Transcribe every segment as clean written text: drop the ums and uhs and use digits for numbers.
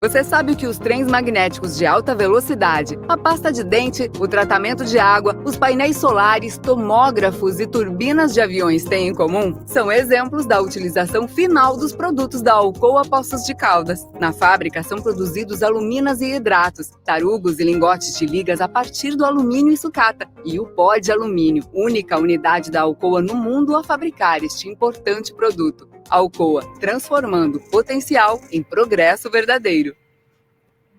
Você sabe o que os trens magnéticos de alta velocidade, a pasta de dente, o tratamento de água, os painéis solares, tomógrafos e turbinas de aviões têm em comum? São exemplos da utilização final dos produtos da Alcoa Poços de Caldas. Na fábrica são produzidos aluminas e hidratos, tarugos e lingotes de ligas a partir do alumínio e sucata, e o pó de alumínio, única unidade da Alcoa no mundo a fabricar este importante produto. Alcoa, transformando potencial em progresso verdadeiro.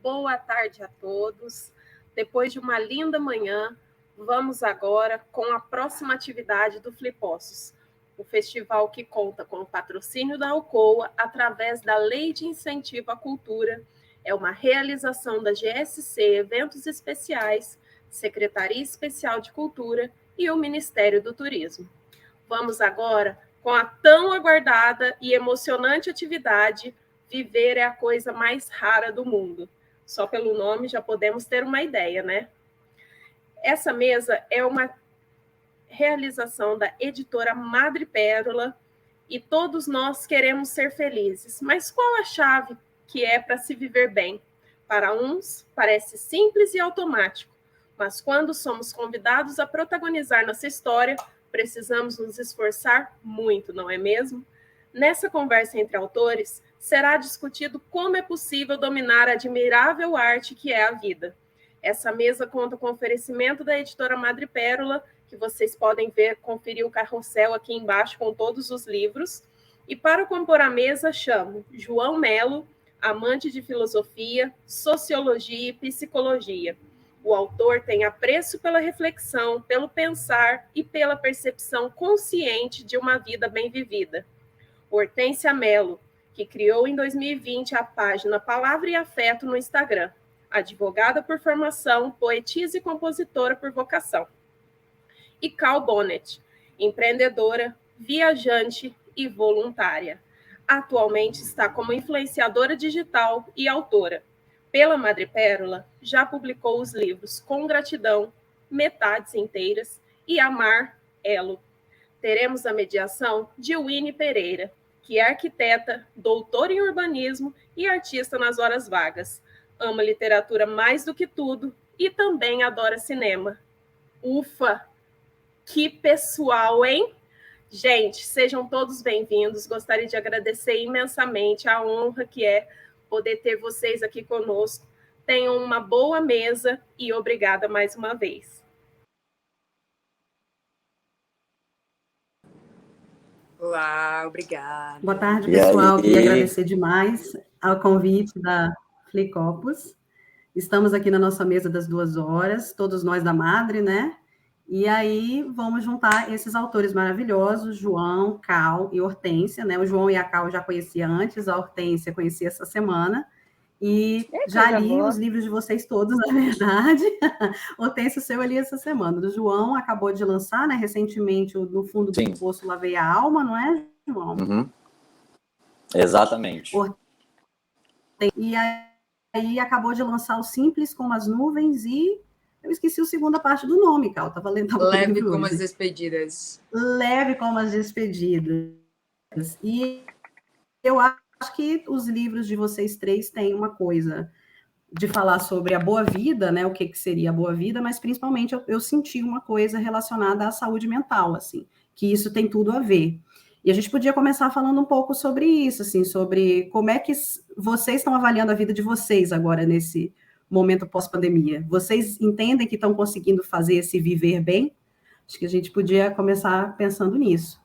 Boa tarde a todos. Depois de uma linda manhã, vamos agora com a próxima atividade do Flipossos, o festival que conta com o patrocínio da Alcoa através da Lei de Incentivo à Cultura. É uma realização da GSC Eventos Especiais, Secretaria Especial de Cultura e o Ministério do Turismo. Vamos agora com a tão aguardada e emocionante atividade Viver é a coisa mais rara do mundo. Só pelo nome já podemos ter uma ideia, né? Essa mesa é uma realização da editora Madrepérola e todos nós queremos ser felizes. Mas qual a chave que é para se viver bem? Para uns, parece simples e automático, mas quando somos convidados a protagonizar nossa história, precisamos nos esforçar muito, não é mesmo? Nessa conversa entre autores, será discutido como é possível dominar a admirável arte que é a vida. Essa mesa conta com o oferecimento da editora Madrepérola, que vocês podem ver, conferir o carrossel aqui embaixo com todos os livros. E para compor a mesa, chamo João Melo, amante de filosofia, sociologia e psicologia. O autor tem apreço pela reflexão, pelo pensar e pela percepção consciente de uma vida bem vivida. Hortência Melo, que criou em 2020 a página Palavra e Afeto no Instagram. Advogada por formação, poetisa e compositora por vocação. E Cal Bonnet, empreendedora, viajante e voluntária. Atualmente está como influenciadora digital e autora. Pela Madrepérola, já publicou os livros Com Gratidão, Metades Inteiras e Amar, Elo. Teremos a mediação de Winnie Pereira, que é arquiteta, doutora em urbanismo e artista nas horas vagas. Ama literatura mais do que tudo e também adora cinema. Ufa! Que pessoal, hein? Gente, sejam todos bem-vindos. Gostaria de agradecer imensamente a honra que é poder ter vocês aqui conosco. Tenham uma boa mesa e obrigada mais uma vez. Olá, obrigada. Boa tarde, pessoal. Queria agradecer demais ao convite da Flicopos. Estamos aqui na nossa mesa das 2 horas, todos nós da Madre, né? E aí vamos juntar esses autores maravilhosos, João, Cal e Hortência, né? O João e a Cal eu já conhecia antes, a Hortência conheci essa semana. E já li os livros de vocês todos, na verdade. Hortência, o seu eu li essa semana. Do João acabou de lançar, né, recentemente, No Fundo do Poço Lavei a Alma, não é, João? Uhum. Exatamente. E aí acabou de lançar o Simples como as Nuvens e eu esqueci a segunda parte do nome, Cal. Tava lendo. Leve como as Despedidas. Leve como as Despedidas. E eu acho que os livros de vocês três têm uma coisa de falar sobre a boa vida, né? O que seria a boa vida, mas principalmente eu senti uma coisa relacionada à saúde mental, assim, que isso tem tudo a ver. E a gente podia começar falando um pouco sobre isso, assim, sobre como é que vocês estão avaliando a vida de vocês agora nesse momento pós-pandemia. Vocês entendem que estão conseguindo fazer esse viver bem? Acho que a gente podia começar pensando nisso.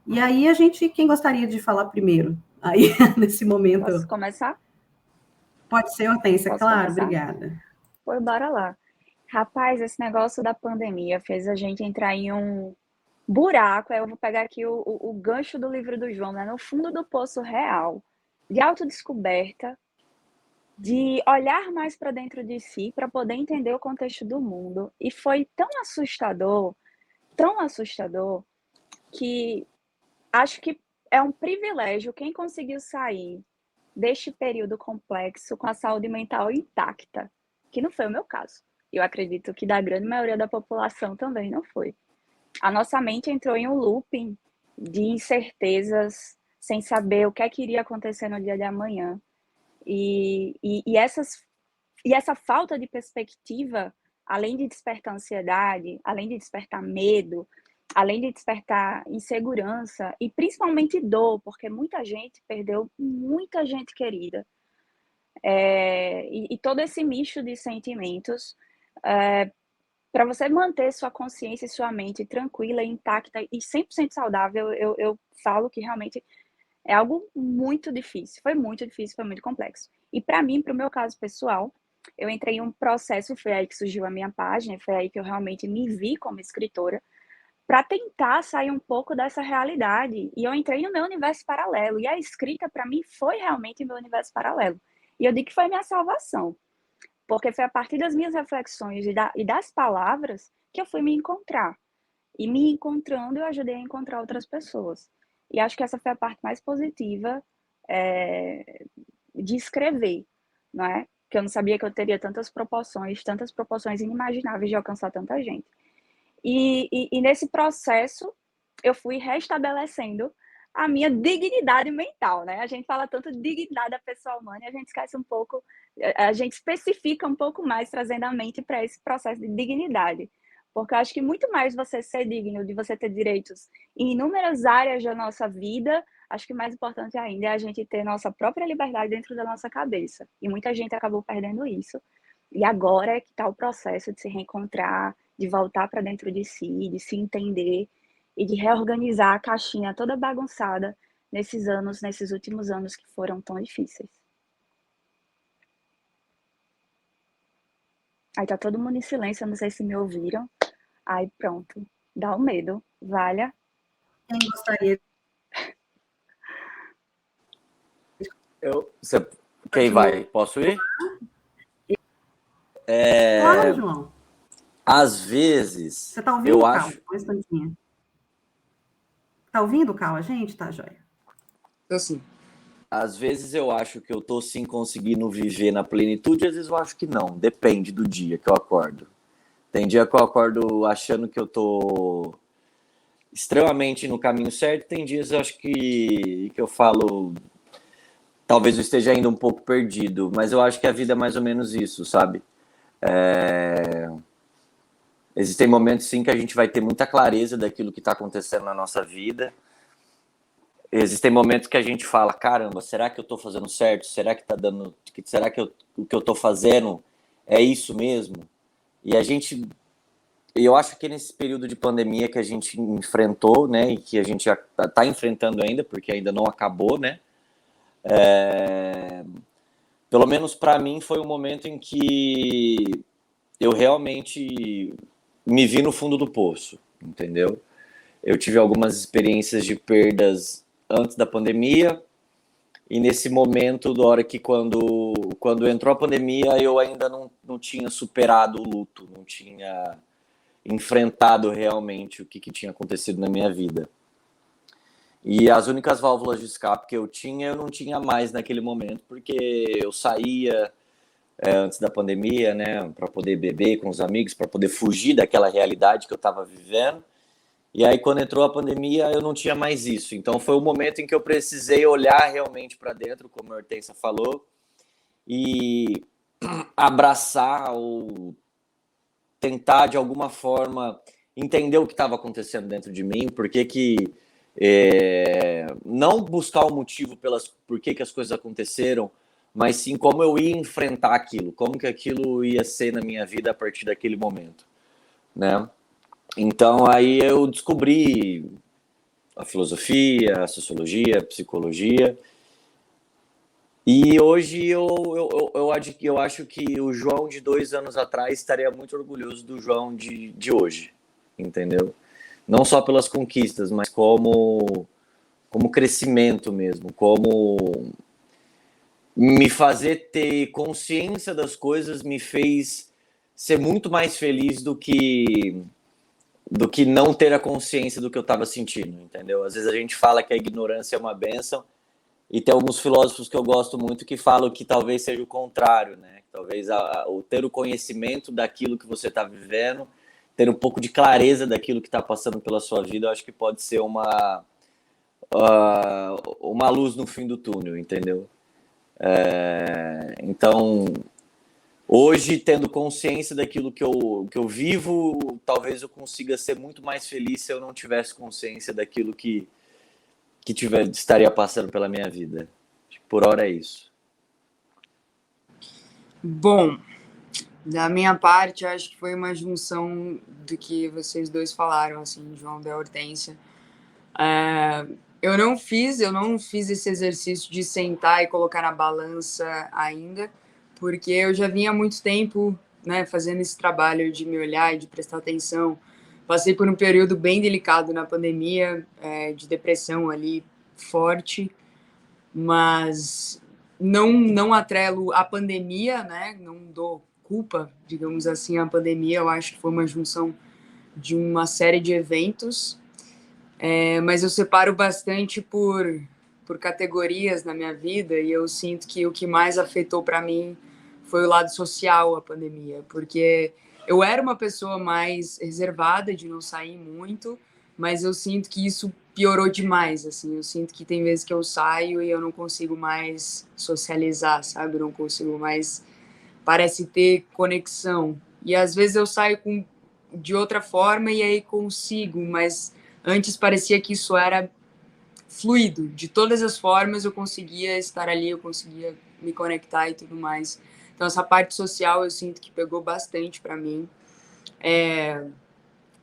E aí quem gostaria de falar primeiro? Aí, nesse momento. Posso começar? Pode ser, Hortência, Posso claro, começar? obrigada. Pois bora lá. Rapaz, esse negócio da pandemia fez a gente entrar em um buraco. Eu vou pegar aqui o gancho do livro do João, né? No fundo do poço real, de autodescoberta, de olhar mais para dentro de si para poder entender o contexto do mundo. E foi tão assustador, que acho que é um privilégio quem conseguiu sair deste período complexo com a saúde mental intacta, que não foi o meu caso. Eu acredito que da grande maioria da população também não foi. a nossa mente entrou em um looping de incertezas, sem saber o que é que iria acontecer no dia de amanhã. E essa falta de perspectiva, além de despertar ansiedade, além de despertar medo, além de despertar insegurança e principalmente dor, porque muita gente perdeu muita gente querida. E todo esse misto de sentimentos, para você manter sua consciência e sua mente tranquila, intacta e 100% saudável, eu falo que realmente é algo muito difícil. Foi muito difícil, foi muito complexo. E para mim, para o meu caso pessoal, eu entrei em um processo, foi aí que surgiu a minha página, foi aí que eu realmente me vi como escritora, para tentar sair um pouco dessa realidade. E eu entrei no meu universo paralelo. E a escrita, para mim, foi realmente meu universo paralelo. E eu digo que foi minha salvação. Porque foi a partir das minhas reflexões e das palavras que eu fui me encontrar. E me encontrando, eu ajudei a encontrar outras pessoas. E acho que essa foi a parte mais positiva de escrever, não é? Que eu não sabia que eu teria tantas proporções inimagináveis de alcançar tanta gente. E nesse processo, eu fui restabelecendo a minha dignidade mental, né? A gente fala tanto de dignidade da pessoa humana e a gente esquece um pouco, a gente especifica um pouco mais, trazendo a mente para esse processo de dignidade. Porque eu acho que muito mais você ser digno, de você ter direitos em inúmeras áreas da nossa vida, acho que mais importante ainda é a gente ter nossa própria liberdade dentro da nossa cabeça. E muita gente acabou perdendo isso. E agora é que está o processo de se reencontrar, de voltar para dentro de si, de se entender e de reorganizar a caixinha toda bagunçada nesses últimos anos que foram tão difíceis. Aí tá todo mundo em silêncio, eu não sei se me ouviram. Aí pronto, dá um medo, valha. Quem gostaria? Quem vai? Posso ir? Claro, João. Às vezes. Você tá ouvindo, Cal? Um instantinho. Tá ouvindo, Cal, a gente? Tá, joia? Eu sim. Às vezes eu acho que eu tô sim conseguindo viver na plenitude, às vezes eu acho que não. Depende do dia que eu acordo. Tem dia que eu acordo achando que eu tô extremamente no caminho certo, tem dias eu acho que eu falo, talvez eu esteja ainda um pouco perdido, mas eu acho que a vida é mais ou menos isso, sabe? Existem momentos sim que a gente vai ter muita clareza daquilo que está acontecendo na nossa vida. Existem momentos que a gente fala, caramba, será que eu estou fazendo certo? Será que tá dando? Será que o que eu estou fazendo é isso mesmo? E eu acho que nesse período de pandemia que a gente enfrentou, né, e que a gente está enfrentando ainda, porque ainda não acabou, né? Pelo menos para mim foi um momento em que eu realmente me vi no fundo do poço, entendeu? Eu tive algumas experiências de perdas antes da pandemia, e nesse momento, da hora que quando entrou a pandemia, eu ainda não tinha superado o luto, não tinha enfrentado realmente o que tinha acontecido na minha vida. E as únicas válvulas de escape que eu não tinha mais naquele momento, porque eu saía antes da pandemia, né, para poder beber com os amigos, para poder fugir daquela realidade que eu estava vivendo. E aí, quando entrou a pandemia, eu não tinha mais isso. Então, foi o momento em que eu precisei olhar realmente para dentro, como a Hortência falou, e abraçar ou tentar, de alguma forma, entender o que estava acontecendo dentro de mim, não buscar o motivo por que as coisas aconteceram, mas sim como eu ia enfrentar aquilo, como que aquilo ia ser na minha vida a partir daquele momento, né? Então, aí eu descobri a filosofia, a sociologia, a psicologia, e hoje eu acho que o João de 2 anos atrás estaria muito orgulhoso do João de hoje, entendeu? Não só pelas conquistas, mas como crescimento mesmo, como me fazer ter consciência das coisas me fez ser muito mais feliz do que não ter a consciência do que eu estava sentindo, entendeu? Às vezes a gente fala que a ignorância é uma bênção, e tem alguns filósofos que eu gosto muito que falam que talvez seja o contrário, né? Talvez o ter o conhecimento daquilo que você está vivendo ter um pouco de clareza daquilo que está passando pela sua vida, eu acho que pode ser uma luz no fim do túnel, entendeu? Então, hoje, tendo consciência daquilo que eu vivo, talvez eu consiga ser muito mais feliz se eu não tivesse consciência daquilo que estaria passando pela minha vida. Por hora é isso. Bom, da minha parte, acho que foi uma junção do que vocês dois falaram, assim, João da Hortência. Eu não fiz esse exercício de sentar e colocar na balança ainda, porque eu já vinha há muito tempo, né, fazendo esse trabalho de me olhar e de prestar atenção. Passei por um período bem delicado na pandemia, de depressão ali forte, mas não atrelo a pandemia, né? Não dou culpa, digamos assim, à pandemia. Eu acho que foi uma junção de uma série de eventos, mas eu separo bastante por categorias na minha vida, e eu sinto que o que mais afetou para mim foi o lado social, a pandemia, porque eu era uma pessoa mais reservada, de não sair muito, mas eu sinto que isso piorou demais, assim. Eu sinto que tem vezes que eu saio e eu não consigo mais socializar, sabe? Eu não consigo mais, parece, ter conexão. E às vezes eu saio de outra forma e aí consigo, mas antes parecia que isso era fluido. De todas as formas eu conseguia estar ali, eu conseguia me conectar e tudo mais. Então, essa parte social eu sinto que pegou bastante para mim.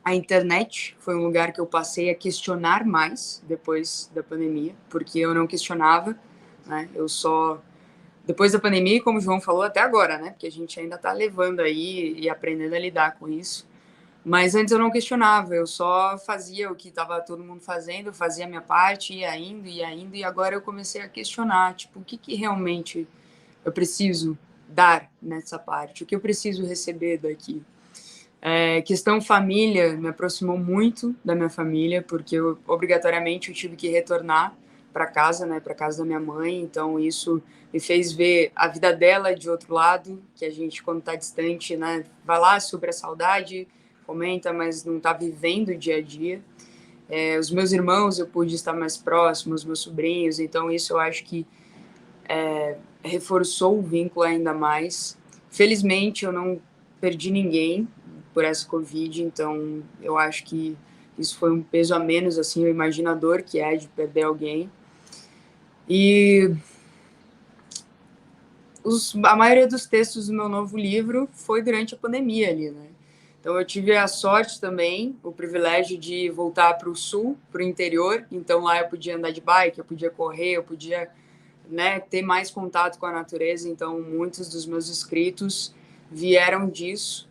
A internet foi um lugar que eu passei a questionar mais depois da pandemia, porque eu não questionava, né? Eu só... Depois da pandemia, como o João falou, até agora, né? Porque a gente ainda está levando aí e aprendendo a lidar com isso. Mas antes eu não questionava, eu só fazia o que estava todo mundo fazendo, fazia a minha parte, ia indo, e agora eu comecei a questionar, tipo, o que realmente eu preciso dar nessa parte, o que eu preciso receber daqui. Questão família me aproximou muito da minha família, porque obrigatoriamente eu tive que retornar para casa, né, para casa da minha mãe, então isso me fez ver a vida dela de outro lado, que a gente, quando está distante, né, vai lá sobre a saudade, comenta, mas não está vivendo o dia a dia. Os meus irmãos eu pude estar mais próximo, os meus sobrinhos, então isso eu acho que reforçou o vínculo ainda mais. Felizmente eu não perdi ninguém por essa Covid, então eu acho que isso foi um peso a menos, assim, eu imagino a dor que é de perder alguém. E a maioria dos textos do meu novo livro foi durante a pandemia ali, né? Então eu tive a sorte também, o privilégio de voltar para o sul, para o interior, então lá eu podia andar de bike, eu podia correr, eu podia, né, ter mais contato com a natureza, então muitos dos meus escritos vieram disso.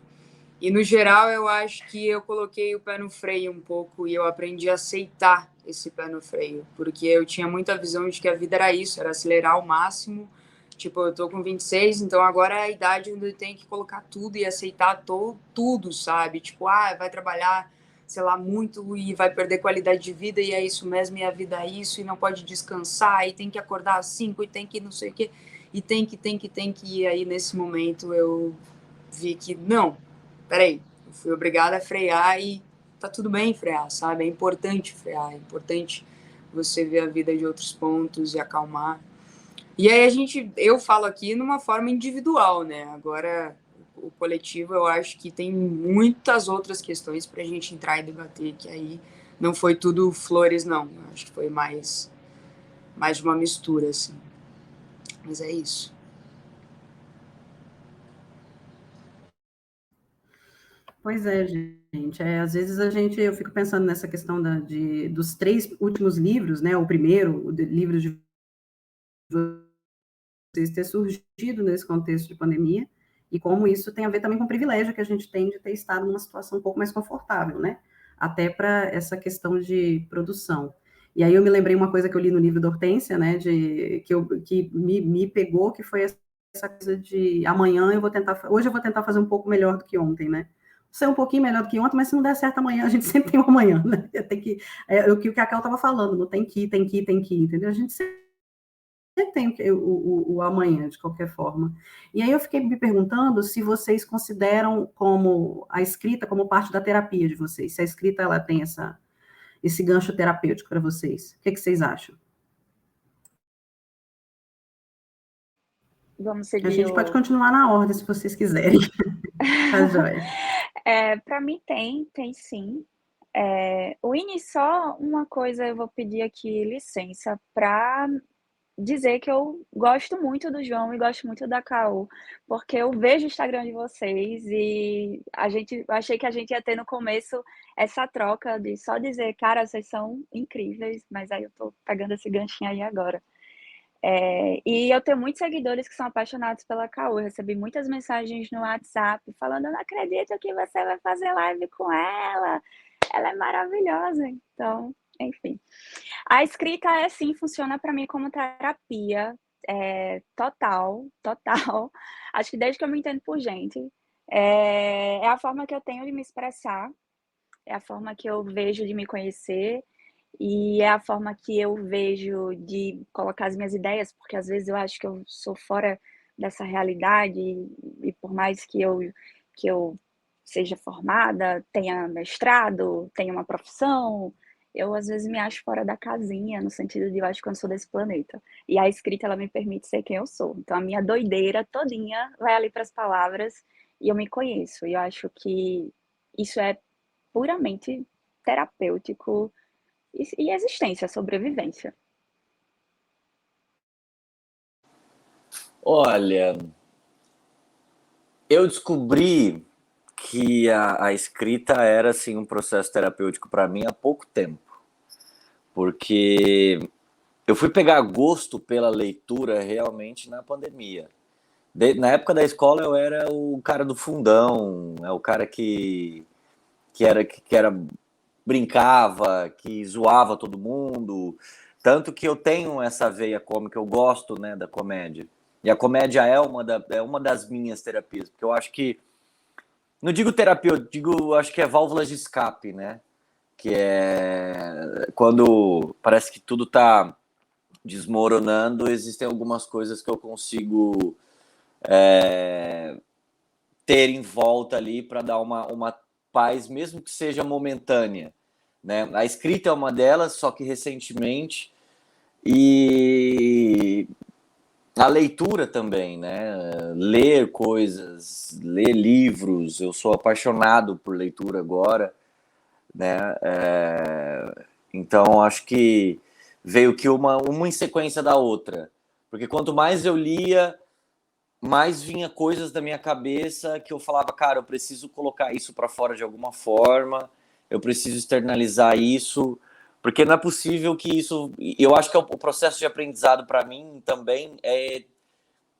E, no geral, eu acho que eu coloquei o pé no freio um pouco e eu aprendi a aceitar esse pé no freio, porque eu tinha muita visão de que a vida era isso, era acelerar ao máximo. Tipo, eu tô com 26, então agora é a idade onde eu tenho que colocar tudo e aceitar tudo, sabe? Tipo, vai trabalhar, sei lá, muito e vai perder qualidade de vida e é isso mesmo, e a vida é isso, e não pode descansar, e tem que acordar às 5, e tem que não sei o quê, e tem que, e aí nesse momento eu vi que não, peraí, eu fui obrigada a frear e tá tudo bem frear, sabe? É importante frear, é importante você ver a vida de outros pontos e acalmar. E aí eu falo aqui numa forma individual, né? Agora, o coletivo, eu acho que tem muitas outras questões pra gente entrar e debater, que aí não foi tudo flores, não. Eu acho que foi mais de uma mistura, assim. Mas é isso. Pois é, gente. Às vezes eu fico pensando nessa questão dos 3 últimos livros, né? O primeiro, livro de vocês ter surgido nesse contexto de pandemia, e como isso tem a ver também com o privilégio que a gente tem de ter estado numa situação um pouco mais confortável, né? Até para essa questão de produção. E aí eu me lembrei uma coisa que eu li no livro da Hortência, né? Que me pegou, que foi essa coisa de hoje eu vou tentar fazer um pouco melhor do que ontem, né? Ser um pouquinho melhor do que ontem, mas se não der certo amanhã, a gente sempre tem um amanhã, né? Tem que, o que a Cal estava falando, não tem que, entendeu? A gente sempre tem o amanhã, de qualquer forma. E aí eu fiquei me perguntando se vocês consideram como a escrita como parte da terapia de vocês, se a escrita ela tem esse gancho terapêutico para vocês. O que vocês acham? Vamos A seguir gente pode continuar na ordem, se vocês quiserem. Tá joia. Para mim tem sim. Winnie, só uma coisa, eu vou pedir aqui licença para dizer que eu gosto muito do João e gosto muito da Caô, porque eu vejo o Instagram de vocês e eu achei que a gente ia ter no começo essa troca de só dizer, cara, vocês são incríveis, mas aí eu tô pegando esse ganchinho aí agora. E eu tenho muitos seguidores que são apaixonados pela Caô. Eu recebi muitas mensagens no WhatsApp falando: eu não acredito que você vai fazer live com ela. Ela é maravilhosa. Então, enfim. A escrita sim, funciona para mim como terapia. Total, total. Acho que desde que eu me entendo por gente. É a forma que eu tenho de me expressar. É a forma que eu vejo de me conhecer. E é a forma que eu vejo de colocar as minhas ideias, porque às vezes eu acho que eu sou fora dessa realidade, e por mais que eu seja formada, tenha mestrado, tenha uma profissão, eu às vezes me acho fora da casinha, no sentido de eu acho que eu não sou desse planeta. E a escrita, ela me permite ser quem eu sou. Então a minha doideira todinha vai ali para as palavras e eu me conheço. E eu acho que isso é puramente terapêutico e existência, sobrevivência. Olha, eu descobri que a escrita era assim um processo terapêutico para mim há pouco tempo, porque eu fui pegar gosto pela leitura realmente na pandemia. Na época da escola eu era o cara do fundão, o cara que era brincava, que zoava todo mundo, tanto que eu tenho essa veia cômica, eu gosto, né, da comédia. E a comédia é uma das minhas terapias, porque eu acho que, não digo terapia, acho que é válvulas de escape, né? Que é quando parece que tudo tá desmoronando, existem algumas coisas que eu consigo ter em volta ali para dar uma paz, mesmo que seja momentânea, né? A escrita é uma delas, só que recentemente, e a leitura também, né? Ler coisas, ler livros, eu sou apaixonado por leitura agora, né? Então acho que veio que uma em sequência da outra, porque quanto mais eu lia, mais vinha coisas da minha cabeça que eu falava, cara, eu preciso colocar isso para fora de alguma forma, eu preciso externalizar isso, porque não é possível que isso... Eu acho que o processo de aprendizado para mim também é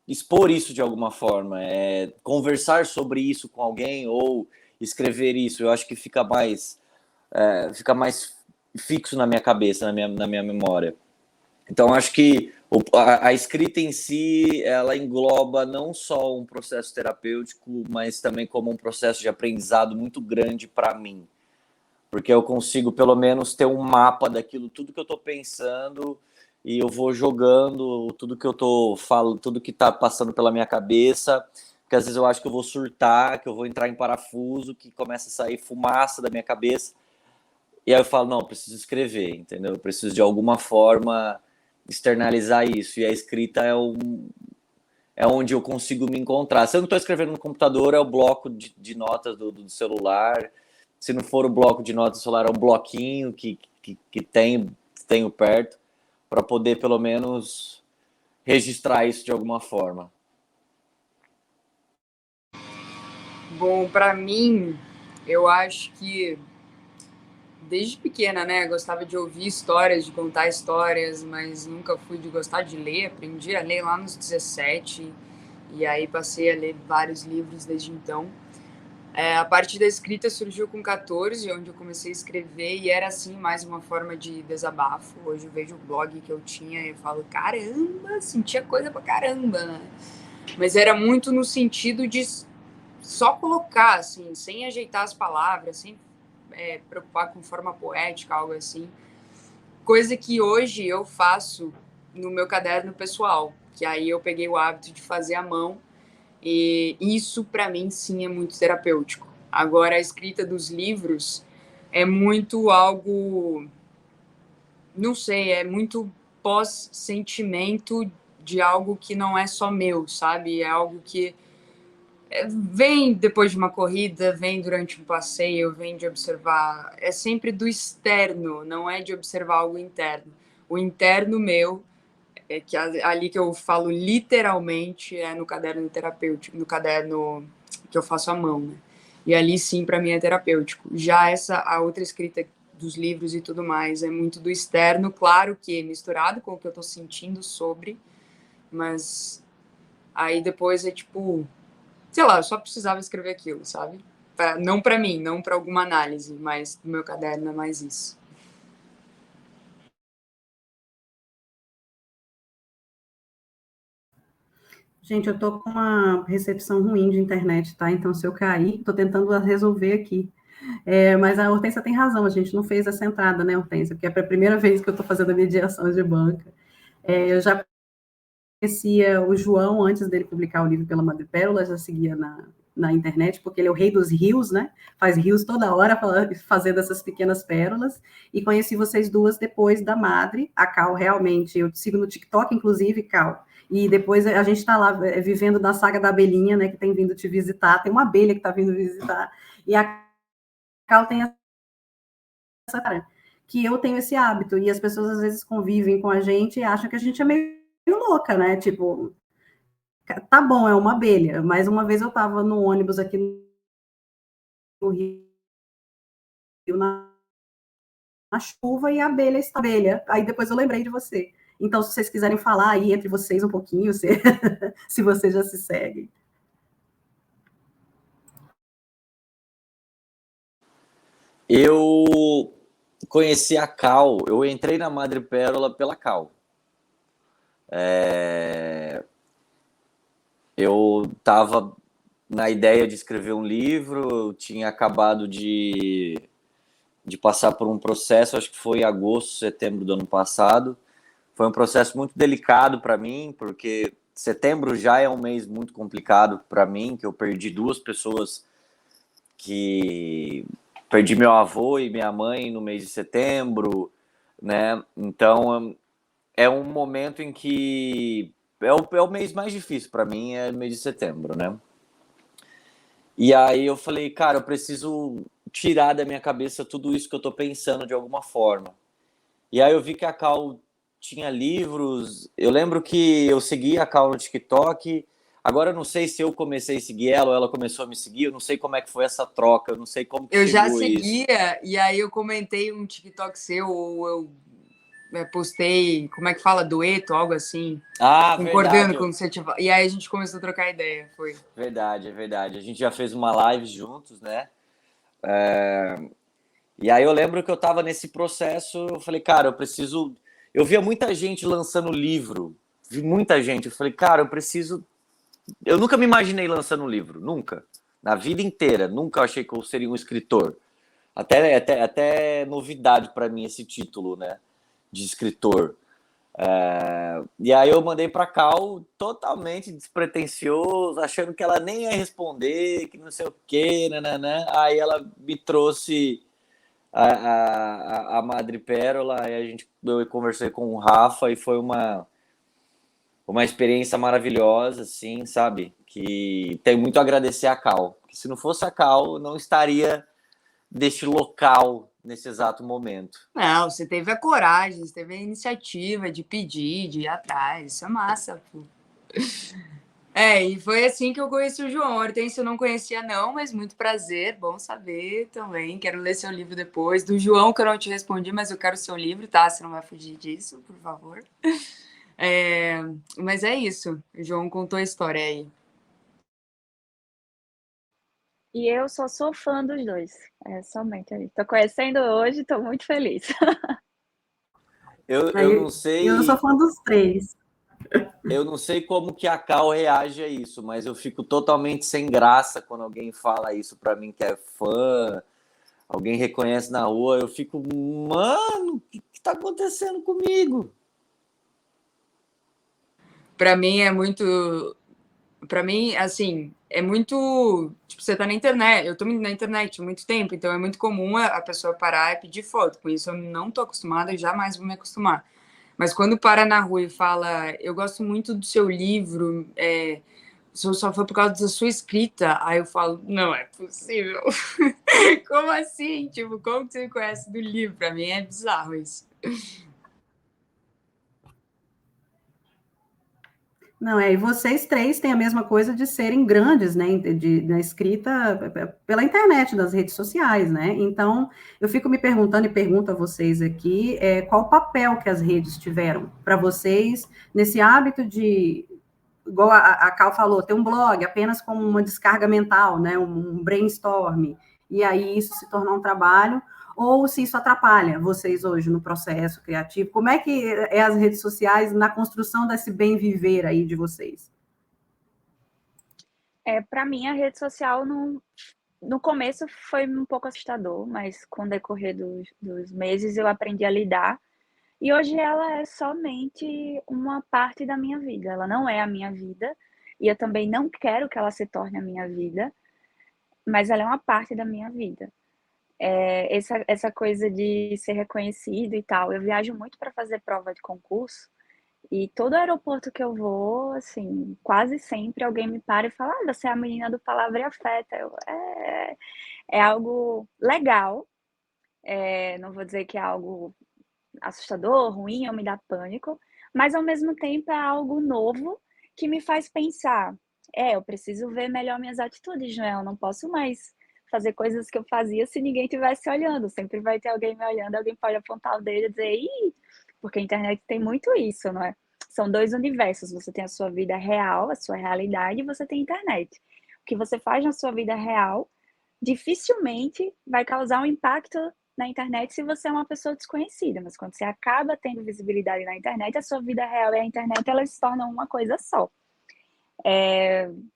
expor isso de alguma forma, é conversar sobre isso com alguém ou escrever isso. Eu acho que fica mais fixo na minha cabeça, na minha memória. Então, acho que a escrita em si, ela engloba não só um processo terapêutico, mas também como um processo de aprendizado muito grande para mim. Porque eu consigo, pelo menos, ter um mapa daquilo, tudo que eu estou pensando, e eu vou jogando tudo que eu estou falando, tudo que está passando pela minha cabeça, porque às vezes eu acho que eu vou surtar, que eu vou entrar em parafuso, que começa a sair fumaça da minha cabeça, e aí eu falo, não, eu preciso escrever, entendeu? Eu preciso de alguma forma externalizar isso, e a escrita é onde eu consigo me encontrar. Se eu não estou escrevendo no computador, é o bloco de notas do celular. Se não for o bloco de notas do celular, é um bloquinho que tenho perto, para poder, pelo menos, registrar isso de alguma forma. Bom, para mim, eu acho que desde pequena, né, gostava de ouvir histórias, de contar histórias, mas nunca fui de gostar de ler. Aprendi a ler lá nos 17 e aí passei a ler vários livros desde então. A parte da escrita surgiu com 14, onde eu comecei a escrever e era assim mais uma forma de desabafo. Hoje eu vejo o blog que eu tinha e eu falo, caramba, sentia coisa pra caramba, né? Mas era muito no sentido de só colocar, assim, sem ajeitar as palavras, sem preocupar com forma poética, algo assim. Coisa que hoje eu faço no meu caderno pessoal, que aí eu peguei o hábito de fazer à mão, e isso para mim sim é muito terapêutico. Agora a escrita dos livros é muito algo, não sei, é muito pós-sentimento de algo que não é só meu, sabe? É algo que vem depois de uma corrida, vem durante um passeio, vem de observar. É sempre do externo, não é de observar algo interno. O interno meu, é que ali que eu falo literalmente, é no caderno terapêutico, no caderno que eu faço à mão, né? E ali sim, para mim é terapêutico. Já a outra escrita dos livros e tudo mais é muito do externo, claro que misturado com o que eu tô sentindo sobre, mas aí depois é tipo, sei lá, eu só precisava escrever aquilo, sabe? Não para mim, não para alguma análise, mas no meu caderno é mais isso. Gente, eu tô com uma recepção ruim de internet, tá? Então, se eu cair, tô tentando resolver aqui. Mas a Hortência tem razão, a gente não fez essa entrada, né, Hortência? Porque é a primeira vez que eu tô fazendo a mediação de banca. Eu já conhecia o João antes dele publicar o livro pela Madrepérola, já seguia na internet, porque ele é o rei dos rios, né? Faz rios toda hora, fazendo essas pequenas pérolas. E conheci vocês duas depois da Madre. A Cal, realmente, eu te sigo no TikTok, inclusive, Cal. E depois a gente está lá vivendo na saga da abelhinha, né? Que tem vindo te visitar. Tem uma abelha que está vindo visitar. E a Cal tem essa cara, que eu tenho esse hábito. E as pessoas, às vezes, convivem com a gente e acham que a gente é meio louca, né? Tipo, tá bom, é uma abelha. Mas uma vez eu estava no ônibus aqui no Rio, na chuva, e a abelha está abelha. Aí depois eu lembrei de você. Então, se vocês quiserem falar aí entre vocês um pouquinho, se vocês já se seguem. Eu conheci a Cal, eu entrei na Madrepérola pela Cal. Eu estava na ideia de escrever um livro, eu tinha acabado de passar por um processo, acho que foi em agosto, setembro do ano passado. Foi um processo muito delicado para mim, porque setembro já é um mês muito complicado para mim, que eu perdi duas pessoas, que perdi meu avô e minha mãe no mês de setembro, né? Então é um momento em que é o mês mais difícil para mim, é o mês de setembro, né? E aí eu falei, cara, eu preciso tirar da minha cabeça tudo isso que eu tô pensando de alguma forma. E aí eu vi que a Cal tinha livros. Eu lembro que eu segui a Cal no TikTok. Agora eu não sei se eu comecei a seguir ela ou ela começou a me seguir. Eu não sei como é que foi essa troca. Eu não sei como que Eu já chegou seguia, isso. e aí eu comentei um TikTok seu, ou eu postei, como é que fala, dueto, algo assim, concordando Verdade. com o que você tinha. E aí a gente começou a trocar ideia, foi. Verdade, é verdade. A gente já fez uma live juntos, né? E aí eu lembro que eu tava nesse processo, eu falei, cara, eu preciso... Eu via muita gente lançando livro, vi muita gente, eu falei, cara, eu preciso... Eu nunca me imaginei lançando um livro, nunca. Na vida inteira, nunca achei que eu seria um escritor. Até novidade para mim esse título, né, de escritor. E aí eu mandei para Cal totalmente despretensioso, achando que ela nem ia responder, que não sei o quê, nananã. Aí ela me trouxe a Madrepérola, aí eu conversei com o Rafa e foi uma experiência maravilhosa, assim, sabe? Que tem muito a agradecer a Cal. Porque se não fosse a Cal, eu não estaria deste local nesse exato momento. Não, você teve a coragem, você teve a iniciativa de pedir, de ir atrás. Isso é massa, pô. E foi assim que eu conheci o João. Hortência eu não conhecia, não, mas muito prazer, bom saber também. Quero ler seu livro depois. Do João, que eu não te respondi, mas eu quero seu livro, tá? Você não vai fugir disso, por favor. Mas é isso. O João contou a história aí. E eu só sou fã dos dois. Somente aí. Tô conhecendo hoje, tô muito feliz. Eu não sei. Eu sou fã dos três. Eu não sei como que a Cal reage a isso, mas eu fico totalmente sem graça quando alguém fala isso pra mim que é fã, alguém reconhece na rua, eu fico, mano, o que tá acontecendo comigo? para mim é muito... Para mim, assim, é muito... Tipo, você tá na internet, eu tô na internet há muito tempo, então é muito comum a pessoa parar e pedir foto. Com isso eu não tô acostumada e jamais vou me acostumar. Mas quando para na rua e fala, eu gosto muito do seu livro, só foi por causa da sua escrita, aí eu falo, não é possível. Como assim? Tipo, como que você me conhece do livro? Pra mim é bizarro isso. Não, e vocês três têm a mesma coisa de serem grandes, né, na escrita pela internet, nas redes sociais, né? Então, eu fico me perguntando e pergunto a vocês aqui, qual o papel que as redes tiveram para vocês nesse hábito de, igual a Cal falou, ter um blog apenas como uma descarga mental, né, um brainstorm, e aí isso se tornar um trabalho, ou se isso atrapalha vocês hoje no processo criativo? Como é que é as redes sociais na construção desse bem viver aí de vocês? Para mim, a rede social no começo foi um pouco assustador, mas com o decorrer dos meses eu aprendi a lidar. E hoje ela é somente uma parte da minha vida, ela não é a minha vida, e eu também não quero que ela se torne a minha vida, mas ela é uma parte da minha vida. Essa coisa de ser reconhecido e tal, eu viajo muito para fazer prova de concurso, e todo aeroporto que eu vou, assim, quase sempre alguém me para e fala: "Ah, você é a menina do Palavra e Afeta". É algo legal, não vou dizer que é algo assustador, ruim ou me dá pânico, mas ao mesmo tempo é algo novo que me faz pensar: eu preciso ver melhor minhas atitudes, não é? Eu não posso mais fazer coisas que eu fazia se ninguém estivesse olhando, sempre vai ter alguém me olhando, alguém pode apontar o dedo e dizer: "Ih", porque a internet tem muito isso, não é? São 2 universos, você tem a sua vida real, a sua realidade, e você tem a internet. O que você faz na sua vida real dificilmente vai causar um impacto na internet se você é uma pessoa desconhecida, mas quando você acaba tendo visibilidade na internet, a sua vida real e a internet, elas se tornam uma coisa só.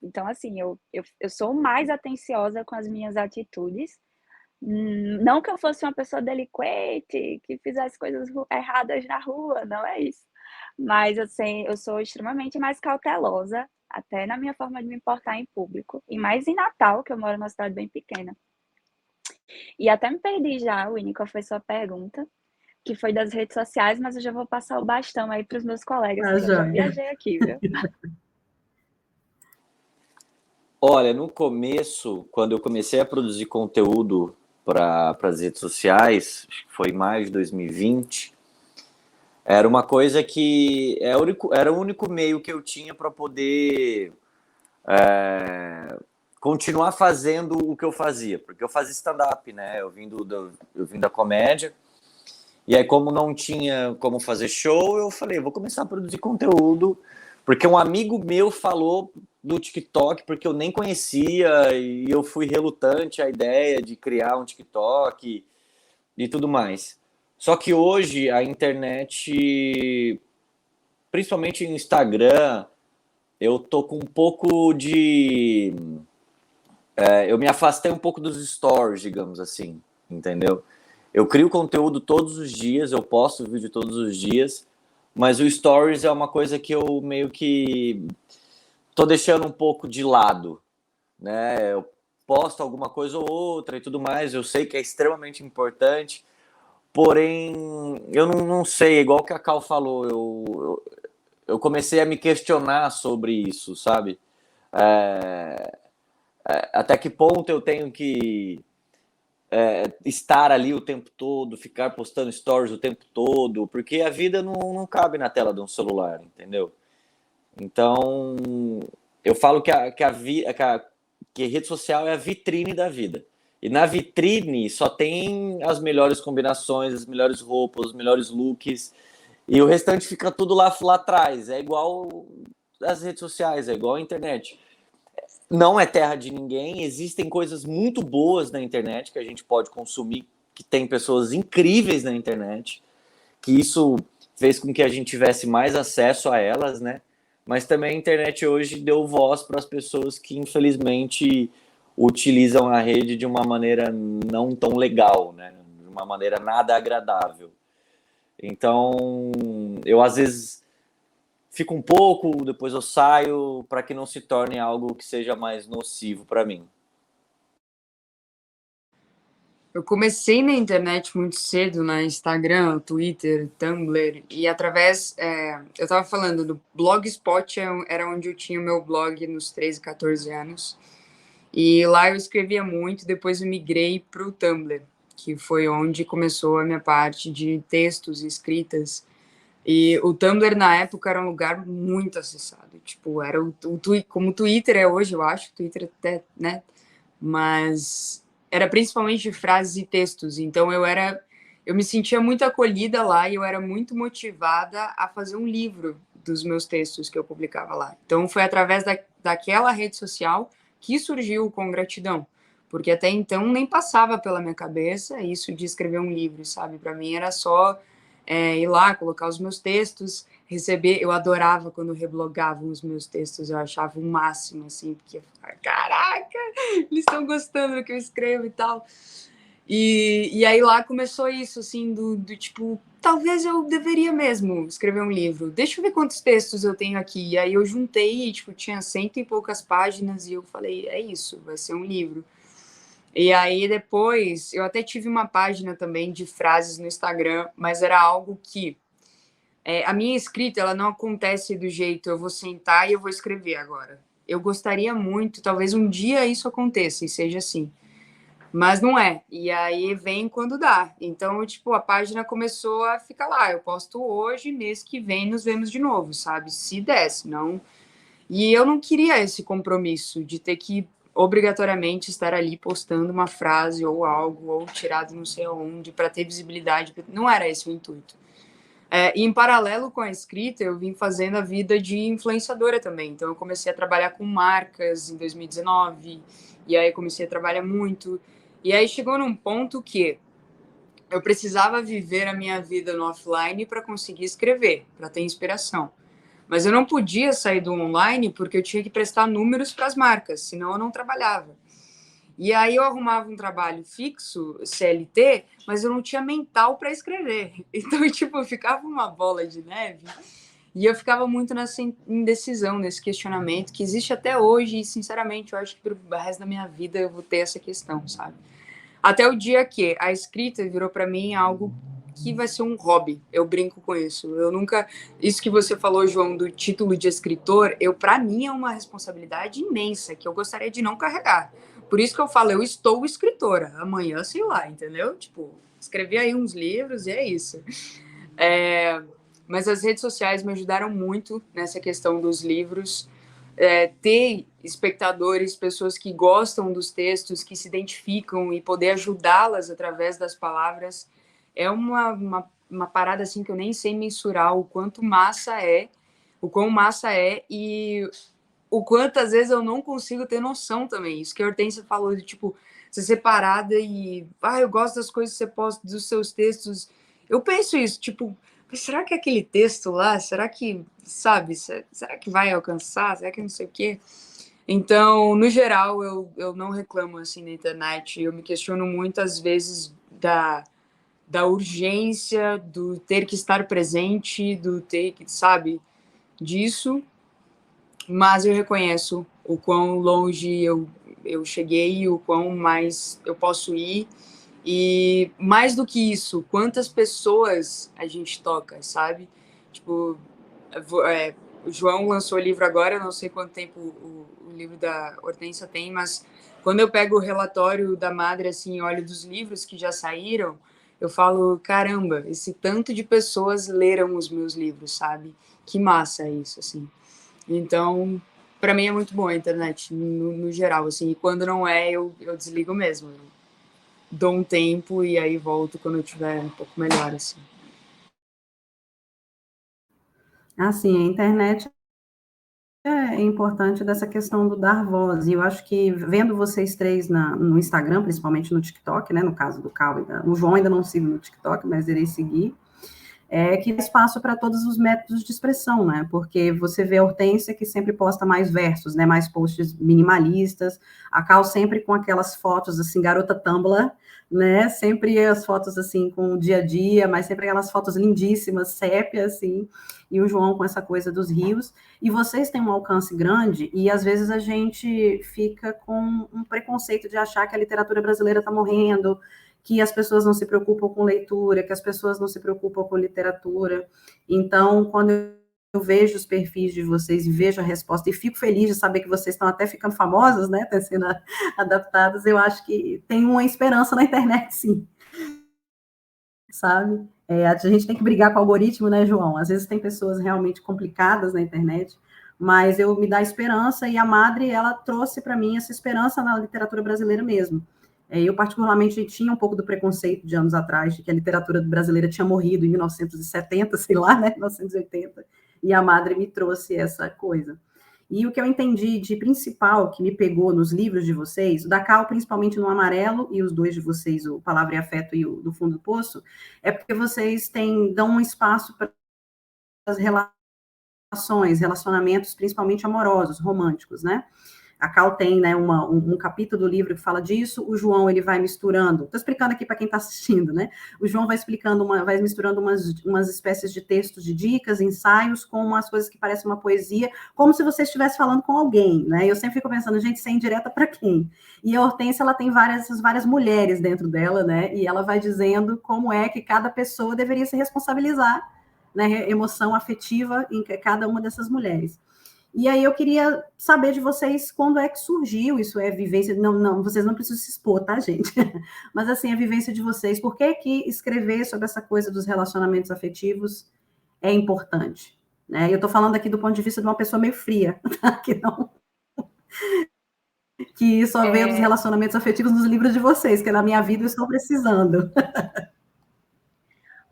Então, assim, eu sou mais atenciosa com as minhas atitudes, não que eu fosse uma pessoa delinquente, que fizesse coisas erradas na rua, não é isso. Mas, assim, eu sou extremamente mais cautelosa, até na minha forma de me portar em público, e mais em Natal, que eu moro numa cidade bem pequena. E até me perdi já, Winnie, qual foi sua pergunta? Que foi das redes sociais, mas eu já vou passar o bastão aí para os meus colegas, Ah, que eu já joia. viajei aqui, viu? Olha, no começo, quando eu comecei a produzir conteúdo para as redes sociais, acho que foi em maio de 2020, era uma coisa que era o único meio que eu tinha para poder continuar fazendo o que eu fazia, porque eu fazia stand-up, né? Eu vim da comédia, e aí como não tinha como fazer show, eu falei, vou começar a produzir conteúdo, porque um amigo meu falou do TikTok, porque eu nem conhecia, e eu fui relutante à ideia de criar um TikTok e tudo mais. Só que hoje a internet, principalmente no Instagram, eu tô com um pouco de... eu me afastei um pouco dos stories, digamos assim, entendeu? Eu crio conteúdo todos os dias, eu posto vídeo todos os dias, mas o stories é uma coisa que eu meio que tô deixando um pouco de lado, né? Eu posto alguma coisa ou outra e tudo mais, eu sei que é extremamente importante, porém, eu não sei, igual que a Cal falou, eu comecei a me questionar sobre isso, sabe? Até que ponto eu tenho que estar ali o tempo todo, ficar postando stories o tempo todo, porque a vida não cabe na tela de um celular, entendeu? Então, eu falo que que a rede social é a vitrine da vida. E na vitrine só tem as melhores combinações, as melhores roupas, os melhores looks, e o restante fica tudo lá atrás. É igual as redes sociais, é igual a internet. Não é terra de ninguém, existem coisas muito boas na internet que a gente pode consumir, que tem pessoas incríveis na internet, que isso fez com que a gente tivesse mais acesso a elas, né? Mas também a internet hoje deu voz para as pessoas que, infelizmente, utilizam a rede de uma maneira não tão legal, né? De uma maneira nada agradável. Então, eu às vezes fico um pouco, depois eu saio, para que não se torne algo que seja mais nocivo para mim. Eu comecei na internet muito cedo, né? Instagram, Twitter, Tumblr, e através, eu estava falando do Blogspot, era onde eu tinha o meu blog nos 13, 14 anos, e lá eu escrevia muito, depois eu migrei para o Tumblr, que foi onde começou a minha parte de textos e escritas, e o Tumblr na época era um lugar muito acessado, tipo, era como o Twitter é hoje, eu acho, o Twitter até, né? Mas era principalmente frases e textos, então eu me sentia muito acolhida lá e eu era muito motivada a fazer um livro dos meus textos que eu publicava lá. Então foi através daquela rede social que surgiu o Com Gratidão, porque até então nem passava pela minha cabeça isso de escrever um livro, sabe? Para mim era só ir lá, colocar os meus textos, receber. Eu adorava quando reblogavam os meus textos, eu achava o máximo, assim, porque eu ficava, caraca, eles estão gostando do que eu escrevo e tal. E aí lá começou isso, assim, do tipo, talvez eu deveria mesmo escrever um livro. Deixa eu ver quantos textos eu tenho aqui. E aí eu juntei, e, tipo, tinha 100 e poucas páginas, e eu falei, é isso, vai ser um livro. E aí depois, eu até tive uma página também de frases no Instagram, mas era algo que a minha escrita, ela não acontece do jeito, eu vou sentar e eu vou escrever agora. Eu gostaria muito, talvez um dia isso aconteça e seja assim. Mas não é. E aí vem quando dá. Então, tipo, a página começou a ficar lá. Eu posto hoje, mês que vem nos vemos de novo, sabe? Se der, não. E eu não queria esse compromisso de ter que obrigatoriamente estar ali postando uma frase ou algo, ou tirado não sei onde, para ter visibilidade. Não era esse o intuito. E em paralelo com a escrita, eu vim fazendo a vida de influenciadora também. Então, eu comecei a trabalhar com marcas em 2019, e aí comecei a trabalhar muito. E aí chegou num ponto que eu precisava viver a minha vida no offline para conseguir escrever, para ter inspiração. Mas eu não podia sair do online porque eu tinha que prestar números para as marcas, senão eu não trabalhava. E aí eu arrumava um trabalho fixo, CLT, mas eu não tinha mental para escrever. Então, tipo, ficava uma bola de neve e eu ficava muito nessa indecisão, nesse questionamento que existe até hoje e, sinceramente, eu acho que pro resto da minha vida eu vou ter essa questão, sabe? Até o dia que a escrita virou para mim algo que vai ser um hobby. Eu brinco com isso. Eu nunca... Isso que você falou, João, do título de escritor, para mim é uma responsabilidade imensa que eu gostaria de não carregar. Por isso que eu falo, eu estou escritora. Amanhã, sei lá, entendeu? Tipo, escrevi aí uns livros e é isso. Mas as redes sociais me ajudaram muito nessa questão dos livros. Ter espectadores, pessoas que gostam dos textos, que se identificam e poder ajudá-las através das palavras é uma parada assim que eu nem sei mensurar o quão massa é e o quanto às vezes eu não consigo ter noção também. Isso que a Hortência falou de tipo, ser separada e eu gosto das coisas que você posta dos seus textos. Eu penso isso, tipo, será que aquele texto lá, será que, sabe, será que vai alcançar? Será que não sei o quê? Então, no geral, eu não reclamo assim na internet. Eu me questiono muitas vezes da urgência, do ter que estar presente, do ter que, sabe, disso. Mas eu reconheço o quão longe eu cheguei, o quão mais eu posso ir. E mais do que isso, quantas pessoas a gente toca, sabe? Tipo, o João lançou o livro agora, eu não sei quanto tempo o livro da Hortência tem, mas quando eu pego o relatório da Madre, assim, olho dos livros que já saíram, eu falo, caramba, esse tanto de pessoas leram os meus livros, sabe? Que massa isso, assim. Então, para mim é muito bom a internet, no geral, assim. E quando não é, eu desligo mesmo. Eu dou um tempo e aí volto quando eu estiver um pouco melhor, assim. Assim, a internet é importante dessa questão do dar voz. E eu acho que, vendo vocês três no Instagram, principalmente no TikTok, né, no caso do Cal, o João ainda não sigo no TikTok, mas irei seguir, que dá espaço para todos os métodos de expressão, né? Porque você vê a Hortência que sempre posta mais versos, né? Mais posts minimalistas, a Cal sempre com aquelas fotos, assim, garota Tumblr, né? Sempre as fotos assim com o dia a dia, mas sempre aquelas fotos lindíssimas, sépia, assim, e o João com essa coisa dos rios. E vocês têm um alcance grande, e às vezes a gente fica com um preconceito de achar que a literatura brasileira está morrendo, que as pessoas não se preocupam com leitura, que as pessoas não se preocupam com literatura. Então, quando eu vejo os perfis de vocês e vejo a resposta, e fico feliz de saber que vocês estão até ficando famosas, né? Estão sendo adaptadas, eu acho que tem uma esperança na internet, sim. Sabe? A gente tem que brigar com o algoritmo, né, João? Às vezes tem pessoas realmente complicadas na internet, mas eu me dá esperança, e a Madre, ela trouxe para mim essa esperança na literatura brasileira mesmo. Eu, particularmente, tinha um pouco do preconceito de anos atrás, de que a literatura brasileira tinha morrido em 1970, sei lá, né, 1980, e a Madre me trouxe essa coisa. E o que eu entendi de principal, que me pegou nos livros de vocês, o da Cal, principalmente no Amarelo, e os dois de vocês, o Palavra e Afeto e o do Fundo do Poço, é porque vocês dão um espaço para as relacionamentos, principalmente amorosos, românticos, né? A Cal tem, né, um capítulo do livro que fala disso. O João, ele vai misturando, estou explicando aqui para quem está assistindo, né? O João vai vai misturando umas espécies de textos, de dicas, ensaios, com umas coisas que parecem uma poesia, como se você estivesse falando com alguém, né? Eu sempre fico pensando, gente, isso é indireta para quem? E a Hortência, ela tem várias mulheres dentro dela, né? E ela vai dizendo como é que cada pessoa deveria se responsabilizar, né, emoção afetiva em cada uma dessas mulheres. E aí eu queria saber de vocês quando é que surgiu isso, vivência, não, vocês não precisam se expor, tá, gente? Mas assim, a vivência de vocês, por que escrever sobre essa coisa dos relacionamentos afetivos é importante? Né? Eu estou falando aqui do ponto de vista de uma pessoa meio fria, tá? Que só vê os relacionamentos afetivos nos livros de vocês, que na minha vida eu estou precisando.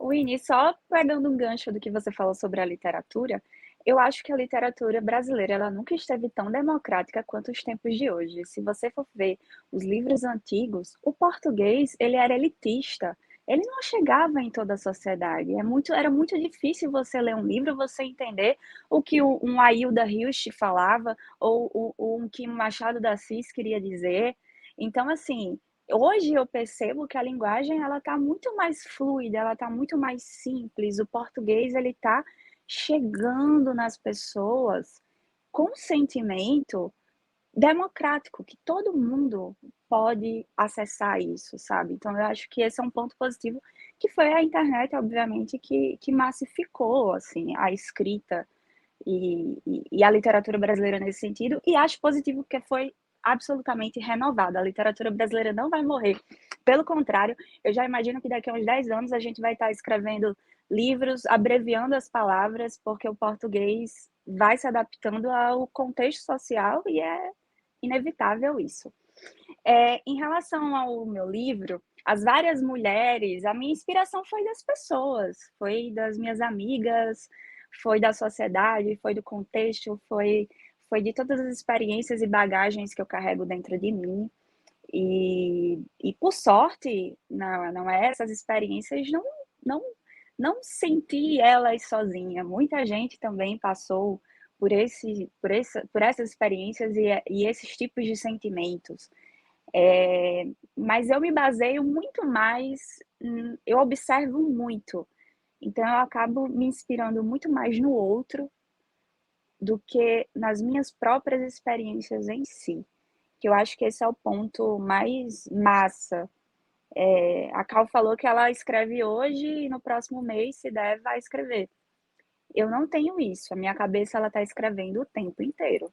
Winnie, só pegando um gancho do que você falou sobre a literatura, eu acho que a literatura brasileira ela nunca esteve tão democrática quanto os tempos de hoje. Se você for ver os livros antigos, o português ele era elitista. Ele não chegava em toda a sociedade. Era muito difícil você ler um livro, você entender o que um Ailda Hilst falava ou um que Machado de Assis queria dizer. Então, assim, hoje eu percebo que a linguagem ela está muito mais fluida, ela está muito mais simples. O português ele está chegando nas pessoas com sentimento democrático, que todo mundo pode acessar isso, sabe? Então eu acho que esse é um ponto positivo, que foi a internet, obviamente, que massificou assim a escrita e a literatura brasileira nesse sentido, e acho positivo que foi absolutamente renovada. A literatura brasileira não vai morrer. Pelo contrário, eu já imagino que daqui a uns 10 anos a gente vai estar escrevendo livros, abreviando as palavras, porque o português vai se adaptando ao contexto social e é inevitável isso. Em relação ao meu livro, as várias mulheres, a minha inspiração foi das pessoas, foi das minhas amigas, foi da sociedade, foi do contexto, foi de todas as experiências e bagagens que eu carrego dentro de mim. E por sorte, não é essas experiências, não, não senti elas sozinha. Muita gente também passou por essas experiências e esses tipos de sentimentos. Mas eu me baseio muito mais, eu observo muito. Então, eu acabo me inspirando muito mais no outro do que nas minhas próprias experiências em si. Que eu acho que esse é o ponto mais massa. A Cal falou que ela escreve hoje e no próximo mês, se der, vai escrever. Eu não tenho isso. A minha cabeça ela está escrevendo o tempo inteiro.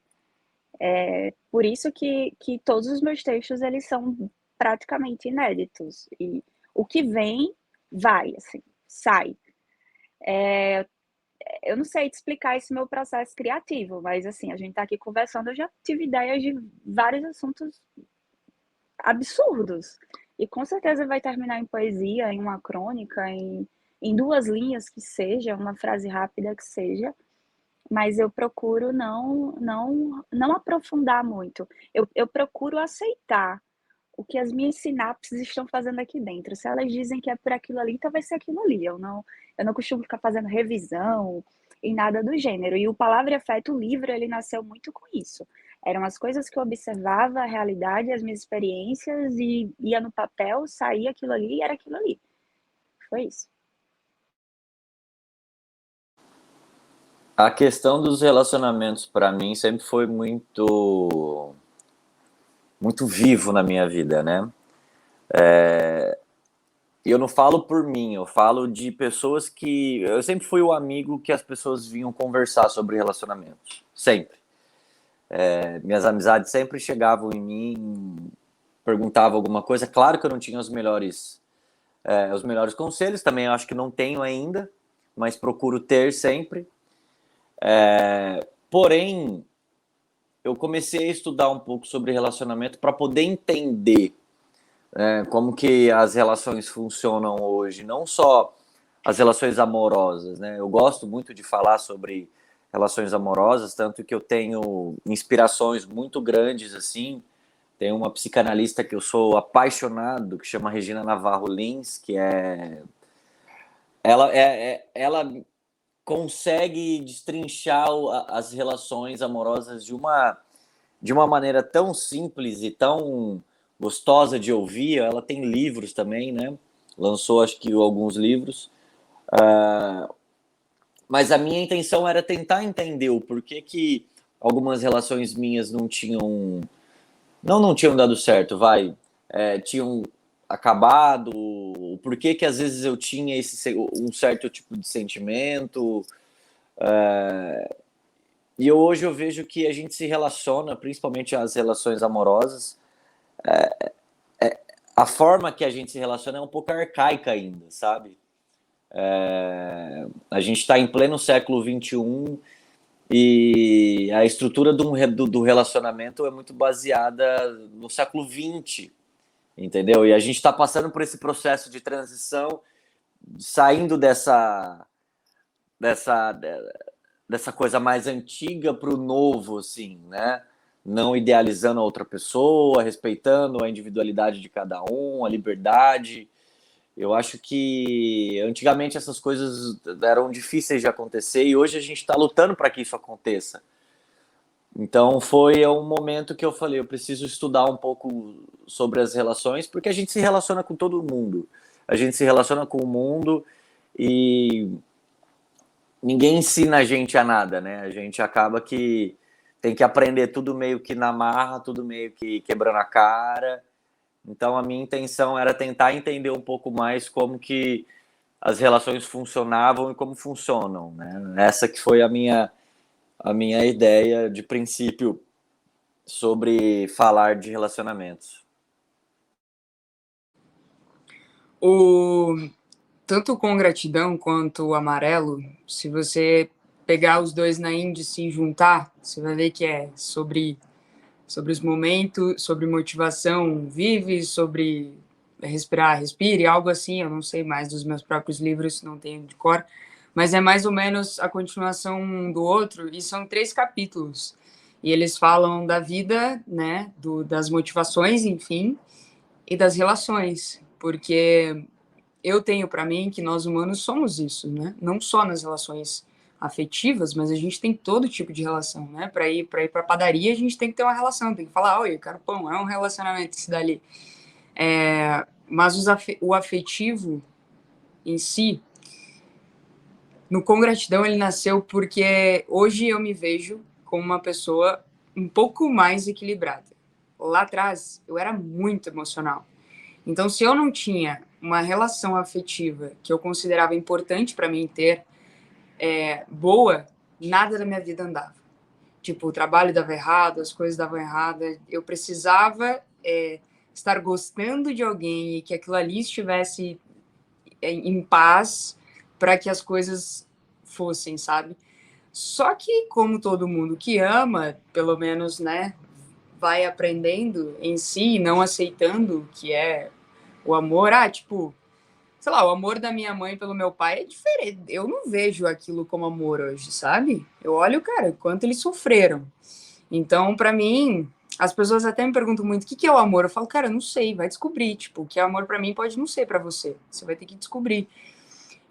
Por isso que todos os meus textos eles são praticamente inéditos. E o que vem, vai, assim, sai. Eu não sei te explicar esse meu processo criativo, mas assim, a gente está aqui conversando, eu já tive ideias de vários assuntos absurdos. E com certeza vai terminar em poesia, em uma crônica, em 2 linhas que seja, uma frase rápida que seja, mas eu procuro não aprofundar muito. Eu procuro aceitar o que as minhas sinapses estão fazendo aqui dentro. Se elas dizem que é por aquilo ali, então vai ser aquilo ali. Eu não costumo ficar fazendo revisão e nada do gênero. E o Palavra e Afeto, o livro, ele nasceu muito com isso. Eram as coisas que eu observava, a realidade, as minhas experiências, e ia no papel, saía aquilo ali e era aquilo ali. Foi isso. A questão dos relacionamentos, para mim, sempre foi muito, muito vivo na minha vida, né? E eu não falo por mim, eu falo de pessoas que... Eu sempre fui o amigo que as pessoas vinham conversar sobre relacionamentos. Sempre. Minhas amizades sempre chegavam em mim, perguntavam alguma coisa. Claro que eu não tinha os melhores conselhos, também eu acho que não tenho ainda, mas procuro ter sempre. Porém, eu comecei a estudar um pouco sobre relacionamento para poder entender como que as relações funcionam hoje, não só as relações amorosas, né? Eu gosto muito de falar sobre relações amorosas, tanto que eu tenho inspirações muito grandes, assim. Tem uma psicanalista que eu sou apaixonado, que chama Regina Navarro Lins, que ela consegue destrinchar as relações amorosas de uma maneira tão simples e tão gostosa de ouvir. Ela tem livros também, né? Lançou, acho que, alguns livros. Mas a minha intenção era tentar entender o porquê que algumas relações minhas não tinham dado certo, tinham acabado, o porquê que às vezes eu tinha um certo tipo de sentimento. E hoje eu vejo que a gente se relaciona, principalmente as relações amorosas, a forma que a gente se relaciona é um pouco arcaica ainda, sabe? A gente está em pleno século XXI e a estrutura do relacionamento é muito baseada no século XX, entendeu? E a gente está passando por esse processo de transição, saindo dessa coisa mais antiga para o novo, assim, né? Não idealizando a outra pessoa, respeitando a individualidade de cada um, a liberdade. Eu acho que antigamente essas coisas eram difíceis de acontecer e hoje a gente está lutando para que isso aconteça. Então foi um momento que eu falei, eu preciso estudar um pouco sobre as relações, porque a gente se relaciona com todo mundo. A gente se relaciona com o mundo e ninguém ensina a gente a nada, né? A gente acaba que tem que aprender tudo meio que na marra, tudo meio que quebrando a cara. Então a minha intenção era tentar entender um pouco mais como que as relações funcionavam e como funcionam, né? Essa que foi a minha ideia de princípio sobre falar de relacionamentos. Tanto Com Gratidão quanto o Amarelo, se você pegar os dois na índice e juntar, você vai ver que é sobre os momentos, sobre motivação, vive, sobre respirar, respire, algo assim. Eu não sei mais dos meus próprios livros, não tenho de cor, mas é mais ou menos a continuação um do outro, e são 3 capítulos. E eles falam da vida, né, das motivações, enfim, e das relações, porque eu tenho para mim que nós humanos somos isso, né? Não só nas relações afetivas, mas a gente tem todo tipo de relação, né? Para ir para padaria, a gente tem que ter uma relação, tem que falar, oi, eu quero pão, é um relacionamento que se dá ali. Mas o afetivo em si, no Com Gratidão, ele nasceu porque hoje eu me vejo como uma pessoa um pouco mais equilibrada. Lá atrás, eu era muito emocional. Então, se eu não tinha uma relação afetiva que eu considerava importante para mim ter, boa, nada da minha vida andava. Tipo, o trabalho dava errado, as coisas davam errado. Eu precisava estar gostando de alguém e que aquilo ali estivesse em paz para que as coisas fossem, sabe? Só que, como todo mundo que ama, pelo menos, né, vai aprendendo em si, não aceitando que é o amor, tipo, sei lá, o amor da minha mãe pelo meu pai é diferente. Eu não vejo aquilo como amor hoje, sabe? Eu olho, cara, quanto eles sofreram. Então, pra mim, as pessoas até me perguntam muito, o que é o amor? Eu falo, cara, eu não sei, vai descobrir. Tipo, o que é amor pra mim pode não ser pra você. Você vai ter que descobrir.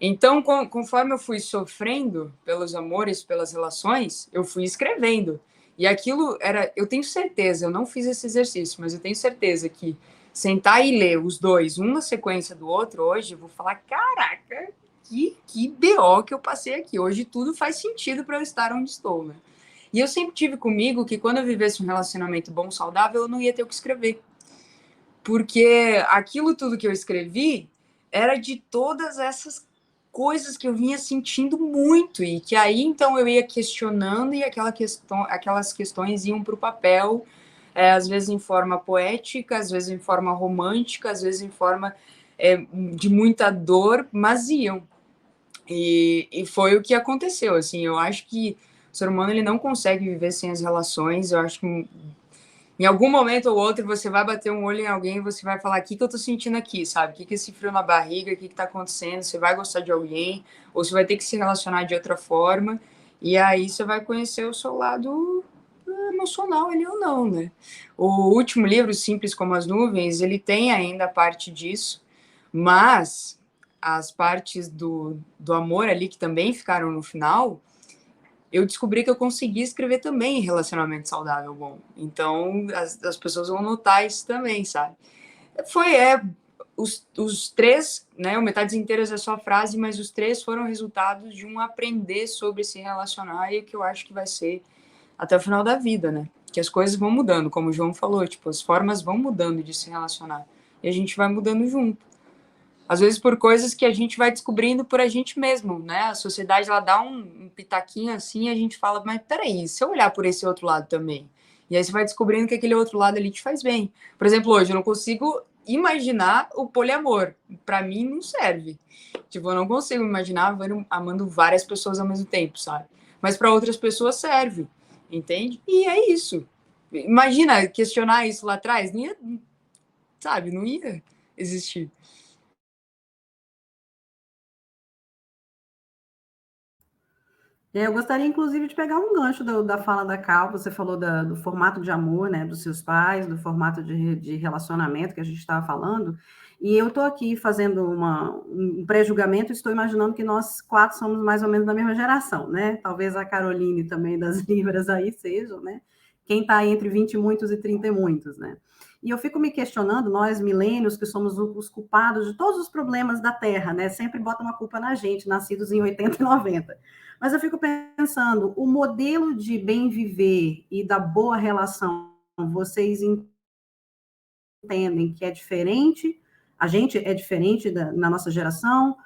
Então, conforme eu fui sofrendo pelos amores, pelas relações, eu fui escrevendo. E aquilo era, eu tenho certeza, eu não fiz esse exercício, mas eu tenho certeza que sentar e ler os dois, um na sequência do outro, hoje, eu vou falar, caraca, que BO que eu passei aqui. Hoje tudo faz sentido para eu estar onde estou, né? E eu sempre tive comigo que quando eu vivesse um relacionamento bom, saudável, eu não ia ter o que escrever. Porque aquilo tudo que eu escrevi era de todas essas coisas que eu vinha sentindo muito e que aí então eu ia questionando e aquelas questões iam para o papel, às vezes em forma poética, às vezes em forma romântica, às vezes em forma de muita dor, mas iam. E foi o que aconteceu, assim, eu acho que o ser humano ele não consegue viver sem as relações, eu acho que em algum momento ou outro você vai bater um olho em alguém e você vai falar, o que eu tô sentindo aqui, sabe? O que esse frio na barriga, o que tá acontecendo? Você vai gostar de alguém, ou você vai ter que se relacionar de outra forma, e aí você vai conhecer o seu lado emocional ali ou não, né? O último livro, Simples como as Nuvens, ele tem ainda parte disso, mas as partes do amor ali que também ficaram no final, eu descobri que eu consegui escrever também em relacionamento saudável bom. Então, as pessoas vão notar isso também, sabe? Os três, né? O Metades Inteiras é só frase, mas os três foram resultados de um aprender sobre se relacionar e que eu acho que vai ser até o final da vida, né? Que as coisas vão mudando, como o João falou, tipo, as formas vão mudando de se relacionar. E a gente vai mudando junto. Às vezes por coisas que a gente vai descobrindo por a gente mesmo, né? A sociedade, ela dá um pitaquinho assim e a gente fala, mas peraí, se eu olhar por esse outro lado também? E aí você vai descobrindo que aquele outro lado ali te faz bem. Por exemplo, hoje eu não consigo imaginar o poliamor. Para mim não serve. Tipo, eu não consigo imaginar amando várias pessoas ao mesmo tempo, sabe? Mas para outras pessoas serve, entende? E é isso. Imagina questionar isso lá atrás, não ia, sabe, não ia existir. Eu gostaria, inclusive, de pegar um gancho da fala da Cal. Você falou do formato de amor, né, dos seus pais, do formato de relacionamento que a gente estava falando. E eu estou aqui fazendo um pré-julgamento, estou imaginando que nós quatro somos mais ou menos da mesma geração, né? Talvez a Caroline também das Libras aí sejam, né? Quem está entre 20 e muitos e 30 e muitos, né? E eu fico me questionando, nós milênios, que somos os culpados de todos os problemas da Terra, né? Sempre botam uma culpa na gente, nascidos em 80 e 90. Mas eu fico pensando, o modelo de bem viver e da boa relação, vocês entendem que é diferente? A gente é diferente na nossa geração,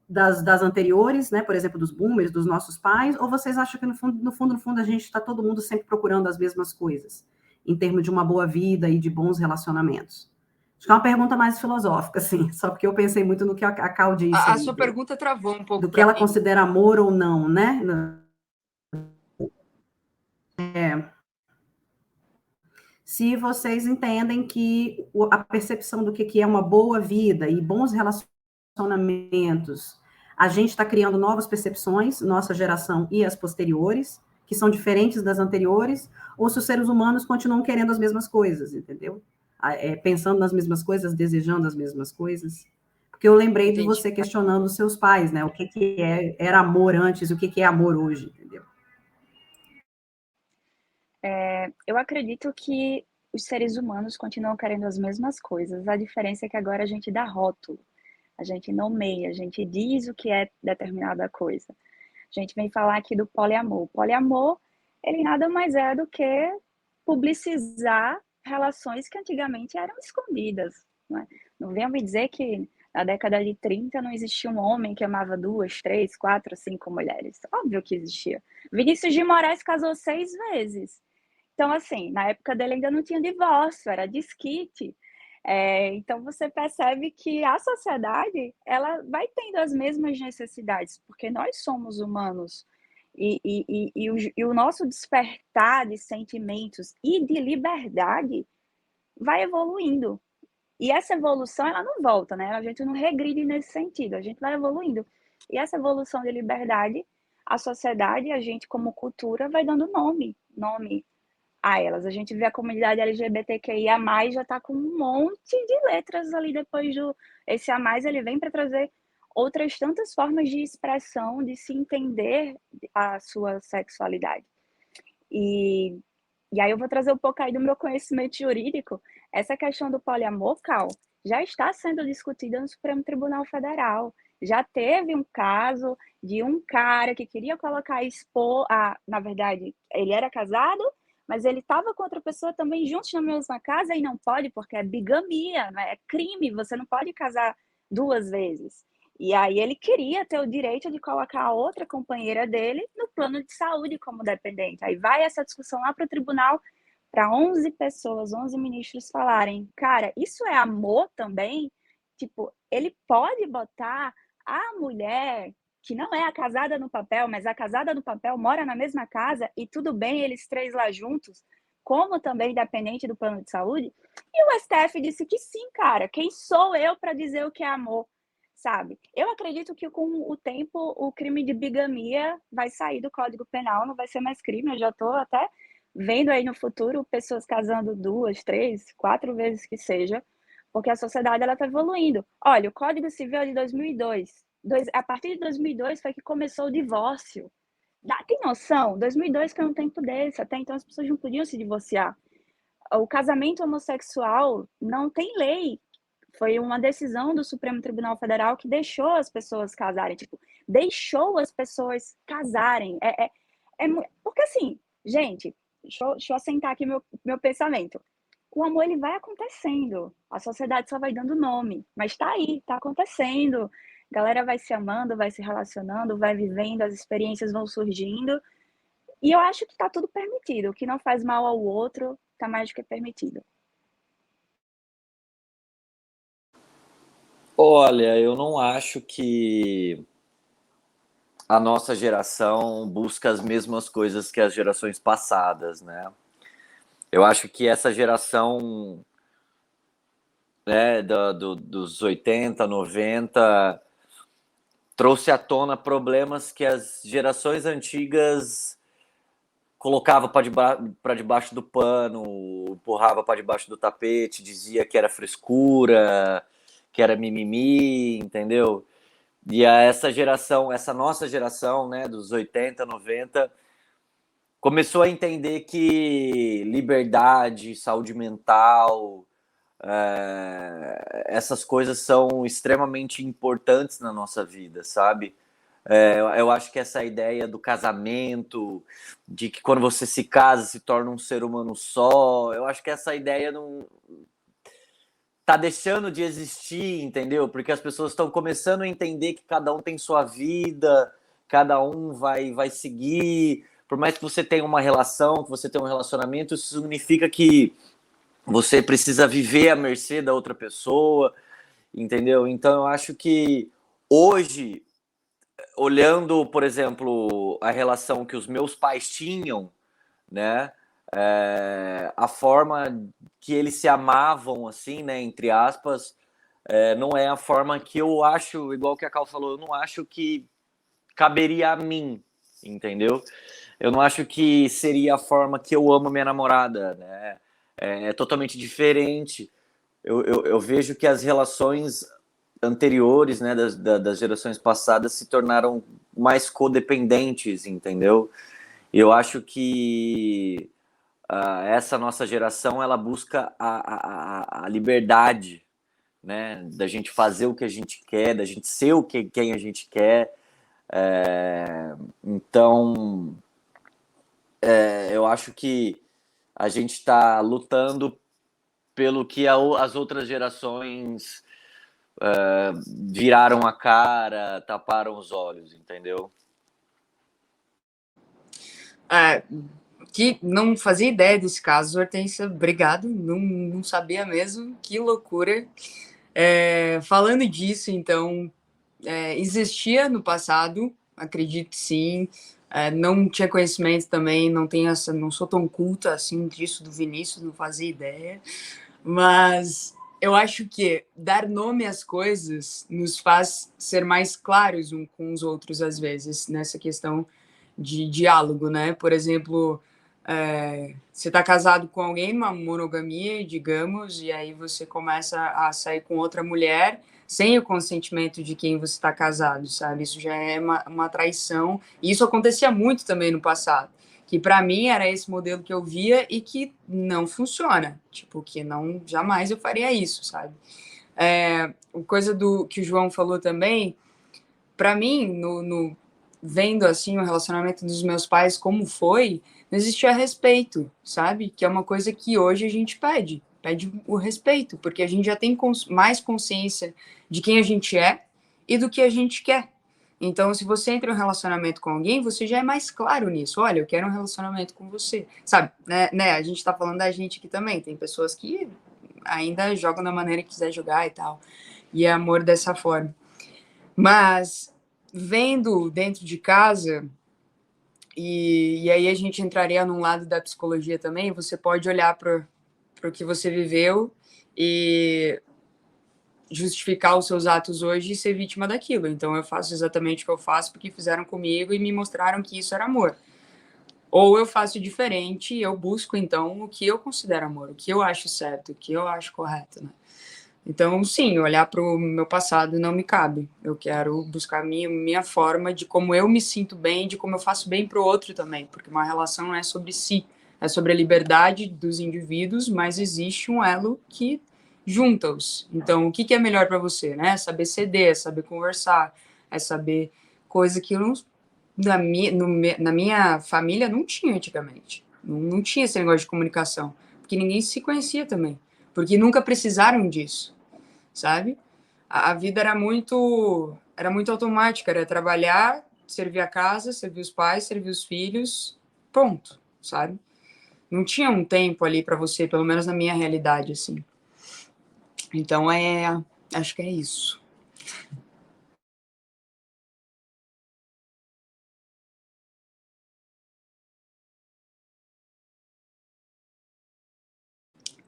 das anteriores, né? Por exemplo, dos boomers, dos nossos pais, ou vocês acham que no fundo, a gente está todo mundo sempre procurando as mesmas coisas, em termos de uma boa vida e de bons relacionamentos? Acho que é uma pergunta mais filosófica, assim, só porque eu pensei muito no que a Cal disse A ali, sua pergunta travou um pouco do que para ela mim. considera amor ou não, né? Se vocês entendem que a percepção do que é uma boa vida e bons relacionamentos, a gente está criando novas percepções, nossa geração e as posteriores, que são diferentes das anteriores, ou se os seres humanos continuam querendo as mesmas coisas, entendeu? Pensando nas mesmas coisas, desejando as mesmas coisas. Porque eu lembrei de Entendi. você questionando os seus pais, né? O que era amor antes, o que é amor hoje, entendeu? Eu acredito que os seres humanos continuam querendo as mesmas coisas. A diferença é que agora a gente dá rótulo, a gente nomeia, a gente diz o que é determinada coisa. A gente vem falar aqui do poliamor. O poliamor, ele nada mais é do que publicizar relações que antigamente eram escondidas. Não é? Não venham me dizer que na década de 30 não existia um homem que amava 2, 3, 4, 5 mulheres. Óbvio que existia. Vinícius de Moraes casou 6 vezes. Então, assim, na época dele ainda não tinha divórcio, era desquite. Então, você percebe que a sociedade, ela vai tendo as mesmas necessidades, porque nós somos humanos. E o nosso despertar de sentimentos e de liberdade vai evoluindo. E essa evolução, ela não volta, né? A gente não regride nesse sentido, a gente vai evoluindo. E essa evolução de liberdade, a sociedade, a gente como cultura, vai dando nome a elas. A gente vê a comunidade LGBTQIA+, já está com um monte de letras ali depois do... Esse A+, ele vem para trazer outras tantas formas de expressão, de se entender a sua sexualidade. E E aí eu vou trazer um pouco aí do meu conhecimento jurídico. Essa questão do poliamor, Cal, já está sendo discutida no Supremo Tribunal Federal. Já teve um caso de um cara que queria colocar na verdade, ele era casado, mas ele estava com outra pessoa também juntos na mesma casa e não pode, porque é bigamia, né? É crime, você não pode casar 2 vezes. E aí ele queria ter o direito de colocar a outra companheira dele no plano de saúde como dependente. Aí vai essa discussão lá para o tribunal, para 11 pessoas, 11 ministros falarem, cara, isso é amor também? Tipo, ele pode botar a mulher que não é a casada no papel, mas a casada no papel mora na mesma casa e tudo bem eles 3 lá juntos, como também dependente do plano de saúde? E o STF disse que sim, cara. Quem sou eu para dizer o que é amor? Sabe? Eu acredito que com o tempo o crime de bigamia vai sair do Código Penal, não vai ser mais crime. Eu já estou até vendo aí no futuro pessoas casando 2, 3, 4 vezes que seja, porque a sociedade ela está evoluindo. Olha, o Código Civil é de 2002. A partir de 2002 foi que começou o divórcio. Tem noção? 2002 foi um tempo desse. Até então as pessoas não podiam se divorciar. O casamento homossexual não tem lei. Foi uma decisão do Supremo Tribunal Federal que deixou as pessoas casarem. Tipo, deixou as pessoas casarem. Porque assim, gente, deixa eu assentar aqui meu pensamento. O amor, ele vai acontecendo. A sociedade só vai dando nome. Mas tá aí, tá acontecendo. A galera vai se amando, vai se relacionando, vai vivendo, as experiências vão surgindo. E eu acho que tá tudo permitido. O que não faz mal ao outro, tá mais do que permitido. Olha, eu não acho que a nossa geração busca as mesmas coisas que as gerações passadas, né? Eu acho que essa geração, né, dos 80, 90, trouxe à tona problemas que as gerações antigas colocava para debaixo do pano, empurrava para debaixo do tapete, dizia que era frescura, que era mimimi, entendeu? E essa geração, essa nossa geração, né, dos 80, 90, começou a entender que liberdade, saúde mental, essas coisas são extremamente importantes na nossa vida, sabe? Eu acho que essa ideia do casamento, de que quando você se casa se torna um ser humano só, eu acho que essa ideia não tá deixando de existir, entendeu? Porque as pessoas estão começando a entender que cada um tem sua vida, cada um vai seguir. Por mais que você tenha uma relação, que você tenha um relacionamento, isso significa que você precisa viver à mercê da outra pessoa, entendeu? Então eu acho que hoje, olhando, por exemplo, a relação que os meus pais tinham, né? A forma que eles se amavam, assim, né? Entre aspas, não é a forma que eu acho, igual que a Cal falou, eu não acho que caberia a mim, entendeu? Eu não acho que seria a forma que eu amo minha namorada, né? É totalmente diferente. Eu vejo que as relações anteriores, né, das gerações passadas se tornaram mais codependentes, entendeu? Eu acho que essa nossa geração, ela busca a liberdade, né, da gente fazer o que a gente quer, da gente ser quem a gente quer. Então, eu acho que a gente está lutando pelo que as outras gerações viraram a cara, taparam os olhos, entendeu? Que não fazia ideia desse caso, Hortência, obrigado, não sabia mesmo, que loucura. Falando disso, então, existia no passado, acredito sim, não tinha conhecimento também, não sou tão culta assim disso do Vinícius, não fazia ideia, mas eu acho que dar nome às coisas nos faz ser mais claros uns com os outros, às vezes, nessa questão de diálogo, né? Por exemplo, você está casado com alguém, uma monogamia, digamos, e aí você começa a sair com outra mulher sem o consentimento de quem você está casado, sabe? Isso já é uma traição, e isso acontecia muito também no passado. que para mim era esse modelo que eu via e que não funciona, tipo, que não, jamais eu faria isso, sabe? Coisa do que o João falou também, para mim, vendo assim o relacionamento dos meus pais como foi, não existia respeito, sabe? Que é uma coisa que hoje a gente pede o respeito, porque a gente já tem mais consciência de quem a gente é e do que a gente quer. Então, se você entra em um relacionamento com alguém, você já é mais claro nisso. Olha, eu quero um relacionamento com você, sabe? Né? A gente tá falando da gente aqui também. Tem pessoas que ainda jogam da maneira que quiser jogar e tal. E é amor dessa forma. Mas, vendo dentro de casa, e aí a gente entraria num lado da psicologia também, você pode olhar para o que você viveu e justificar os seus atos hoje e ser vítima daquilo. Então eu faço exatamente o que eu faço porque fizeram comigo e me mostraram que isso era amor. Ou eu faço diferente e eu busco, então, o que eu considero amor, o que eu acho certo, o que eu acho correto, né? Então, sim, olhar para o meu passado não me cabe. Eu quero buscar minha forma de como eu me sinto bem, de como eu faço bem para o outro também, porque uma relação não é sobre si, é sobre a liberdade dos indivíduos, mas existe um elo que junta-os. Então, o que é melhor para você, né? É saber ceder, é saber conversar, é saber coisa que na minha família não tinha antigamente. Não tinha esse negócio de comunicação, porque ninguém se conhecia também, porque nunca precisaram disso, sabe? A vida era muito automática, era trabalhar, servir a casa, servir os pais, servir os filhos, ponto, sabe? Não tinha um tempo ali para você, pelo menos na minha realidade, assim. Então, acho que é isso.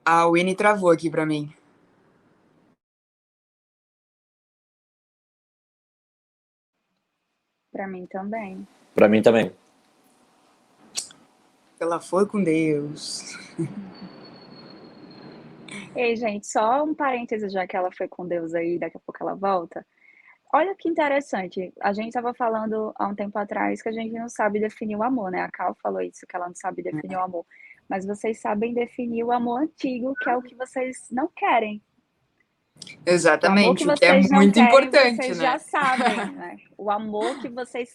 A Winnie travou aqui para mim. Para mim também. Para mim também. Ela foi com Deus. Ei, gente, só um parêntese, já que ela foi com Deus aí, daqui a pouco ela volta. Olha que interessante, a gente estava falando há um tempo atrás que a gente não sabe definir o amor, né? A Cal falou isso, que ela não sabe definir o amor. Mas vocês sabem definir o amor antigo, que é o que vocês não querem. Exatamente, o amor que vocês é muito não querem, importante, vocês né? já sabem, né? O amor que vocês...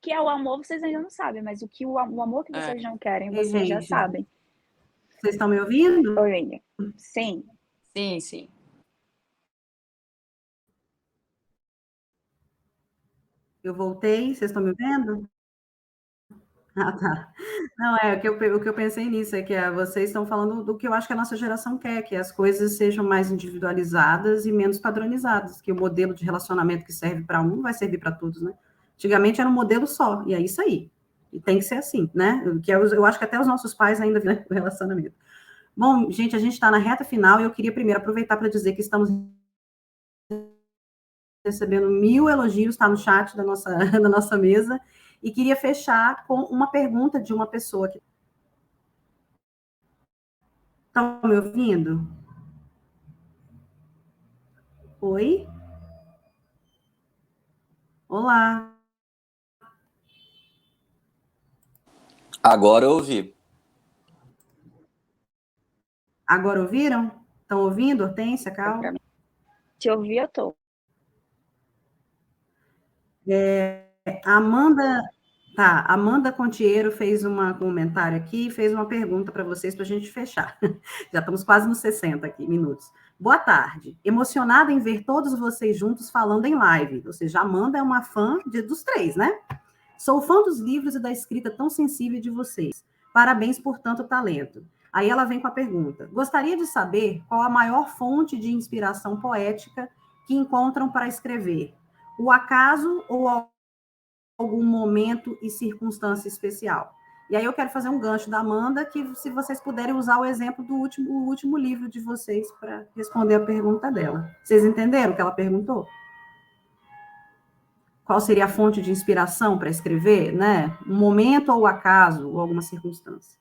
que é o amor, vocês ainda não sabem, mas o amor que vocês não querem, vocês já sabem. Vocês estão me ouvindo? Oi, William. Sim. Sim, sim. Eu voltei, vocês estão me vendo? Ah, tá. Não, o que eu pensei nisso é que vocês estão falando do que eu acho que a nossa geração quer, que as coisas sejam mais individualizadas e menos padronizadas, que o modelo de relacionamento que serve para um vai servir para todos, né? Antigamente era um modelo só, e é isso aí. E tem que ser assim, né? Eu acho que até os nossos pais ainda viram o relacionamento. Bom, gente, a gente está na reta final e eu queria primeiro aproveitar para dizer que estamos recebendo 1000 elogios, está no chat da nossa mesa, e queria fechar com uma pergunta de uma pessoa que... Estão me ouvindo? Oi? Olá. Agora eu ouvi. Agora ouviram? Estão ouvindo, Hortência, Cal? Te ouvi, eu tô. Amanda Contiero fez um comentário aqui, fez uma pergunta para vocês para a gente fechar. Já estamos quase nos 60 aqui, minutos. Boa tarde. Emocionada em ver todos vocês juntos falando em live. Ou seja, a Amanda é uma fã dos três, né? Sou fã dos livros e da escrita tão sensível de vocês. Parabéns por tanto talento. Aí ela vem com a pergunta. Gostaria de saber qual a maior fonte de inspiração poética que encontram para escrever. O acaso ou algum momento e circunstância especial? E aí eu quero fazer um gancho da Amanda, que se vocês puderem usar o exemplo do último livro de vocês para responder a pergunta dela. Vocês entenderam o que ela perguntou? Qual seria a fonte de inspiração para escrever, né? Um momento ou acaso, ou alguma circunstância?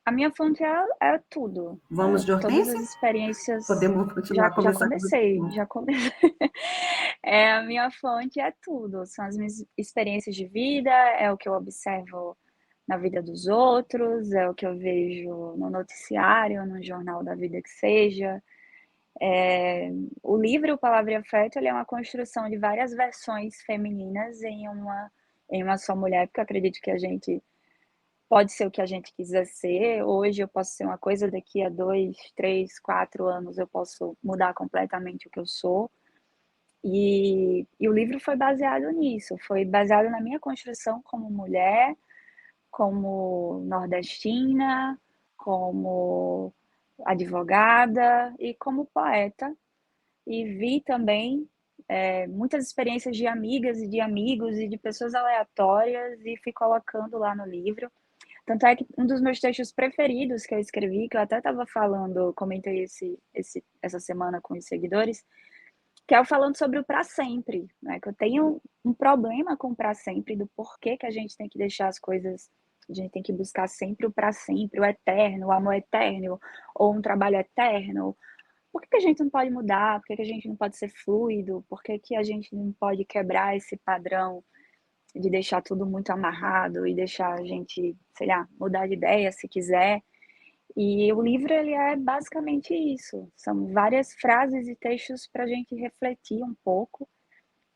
A minha fonte é tudo. Vamos de Hortência? Todas as experiências... Podemos continuar conversando. Já comecei. A minha fonte é tudo, são as minhas experiências de vida, é o que eu observo na vida dos outros, é o que eu vejo no noticiário, no jornal da vida que seja. O livro Palavra e Afeto, ele é uma construção de várias versões femininas em uma só mulher, porque eu acredito que a gente pode ser o que a gente quiser ser. Hoje eu posso ser uma coisa, daqui a 2, 3, 4 anos eu posso mudar completamente o que eu sou. E o livro foi baseado nisso, foi baseado na minha construção como mulher, como nordestina, como advogada e como poeta. E vi também muitas experiências de amigas e de amigos e de pessoas aleatórias e fui colocando lá no livro. Tanto é que um dos meus textos preferidos que eu escrevi, que eu até estava falando, comentei essa semana com os seguidores, que é o falando sobre o para sempre, né? Que eu tenho um problema com o para sempre, do porquê que a gente tem que deixar as coisas, a gente tem que buscar sempre o para sempre, o eterno, o amor eterno, ou um trabalho eterno. Por que a gente não pode mudar? Por que a gente não pode ser fluido? Por que a gente não pode quebrar esse padrão de deixar tudo muito amarrado e deixar a gente, sei lá, mudar de ideia se quiser? E o livro, ele é basicamente isso. São várias frases e textos para a gente refletir um pouco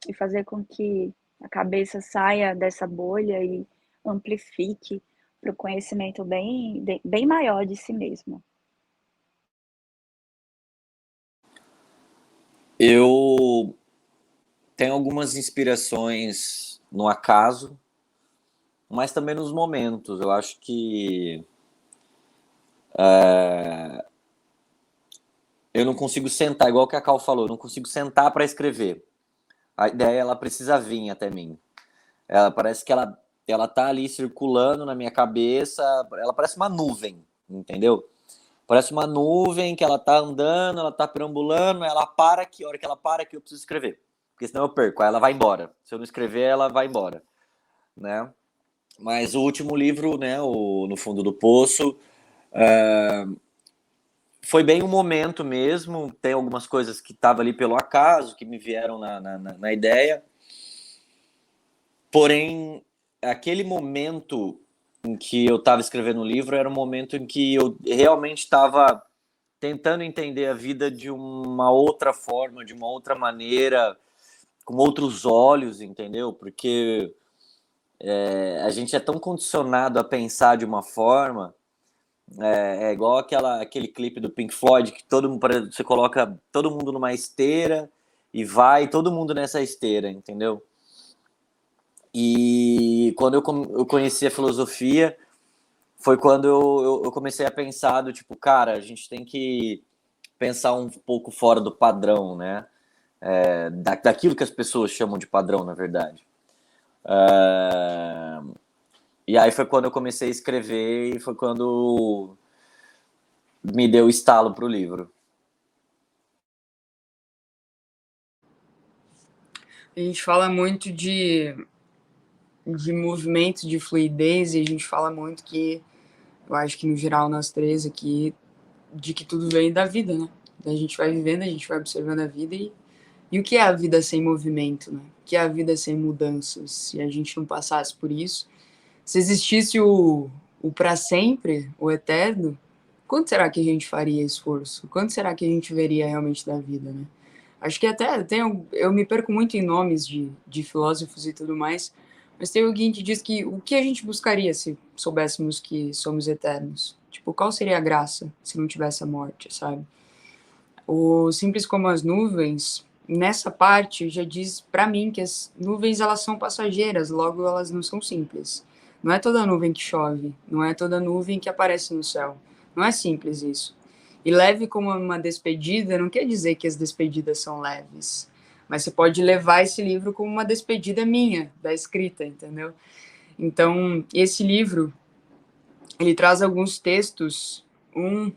e fazer com que a cabeça saia dessa bolha e amplifique para o conhecimento bem maior de si mesmo. Eu tenho algumas inspirações no acaso, mas também nos momentos. Eu acho que eu não consigo sentar, igual que a Cal falou, eu não consigo sentar para escrever. A ideia, ela precisa vir até mim. Ela parece que ela tá ali circulando na minha cabeça, ela parece uma nuvem, entendeu? Parece uma nuvem que ela tá andando, ela tá perambulando, ela para aqui, a hora que ela para aqui eu preciso escrever, porque senão eu perco, aí ela vai embora. Se eu não escrever, ela vai embora, né? Mas o último livro, né, No Fundo do Poço, foi bem um momento mesmo. Tem algumas coisas que estavam ali pelo acaso, que me vieram na ideia. Porém, aquele momento em que eu estava escrevendo o livro era um momento em que eu realmente estava tentando entender a vida de uma outra forma, de uma outra maneira, com outros olhos, entendeu? Porque a gente é tão condicionado a pensar de uma forma. É igual aquele clipe do Pink Floyd, que você coloca todo mundo numa esteira e vai todo mundo nessa esteira, entendeu? E quando eu conheci a filosofia, foi quando eu comecei a pensar do tipo, cara, a gente tem que pensar um pouco fora do padrão, né? Daquilo que as pessoas chamam de padrão, na verdade. E aí foi quando eu comecei a escrever e foi quando me deu o estalo para o livro. A gente fala muito de movimento, de fluidez, e a gente fala muito que, eu acho que no geral nós três aqui, de que tudo vem da vida, né? A gente vai vivendo, a gente vai observando a vida e o que é a vida sem movimento, né? O que é a vida sem mudanças? Se a gente não passasse por isso, se existisse o para sempre, o eterno, quanto será que a gente faria esforço? Quanto será que a gente veria realmente da vida, né? Acho que até eu me perco muito em nomes de filósofos e tudo mais, mas tem alguém que diz que o que a gente buscaria se soubéssemos que somos eternos? Tipo, qual seria a graça se não tivesse a morte, sabe? O Simples como as Nuvens, nessa parte, já diz para mim que as nuvens, elas são passageiras, logo elas não são simples. Não é toda nuvem que chove, não é toda nuvem que aparece no céu. Não é simples isso. E leve como uma despedida não quer dizer que as despedidas são leves. Mas você pode levar esse livro como uma despedida minha, da escrita, entendeu? Então, esse livro, ele traz alguns textos, um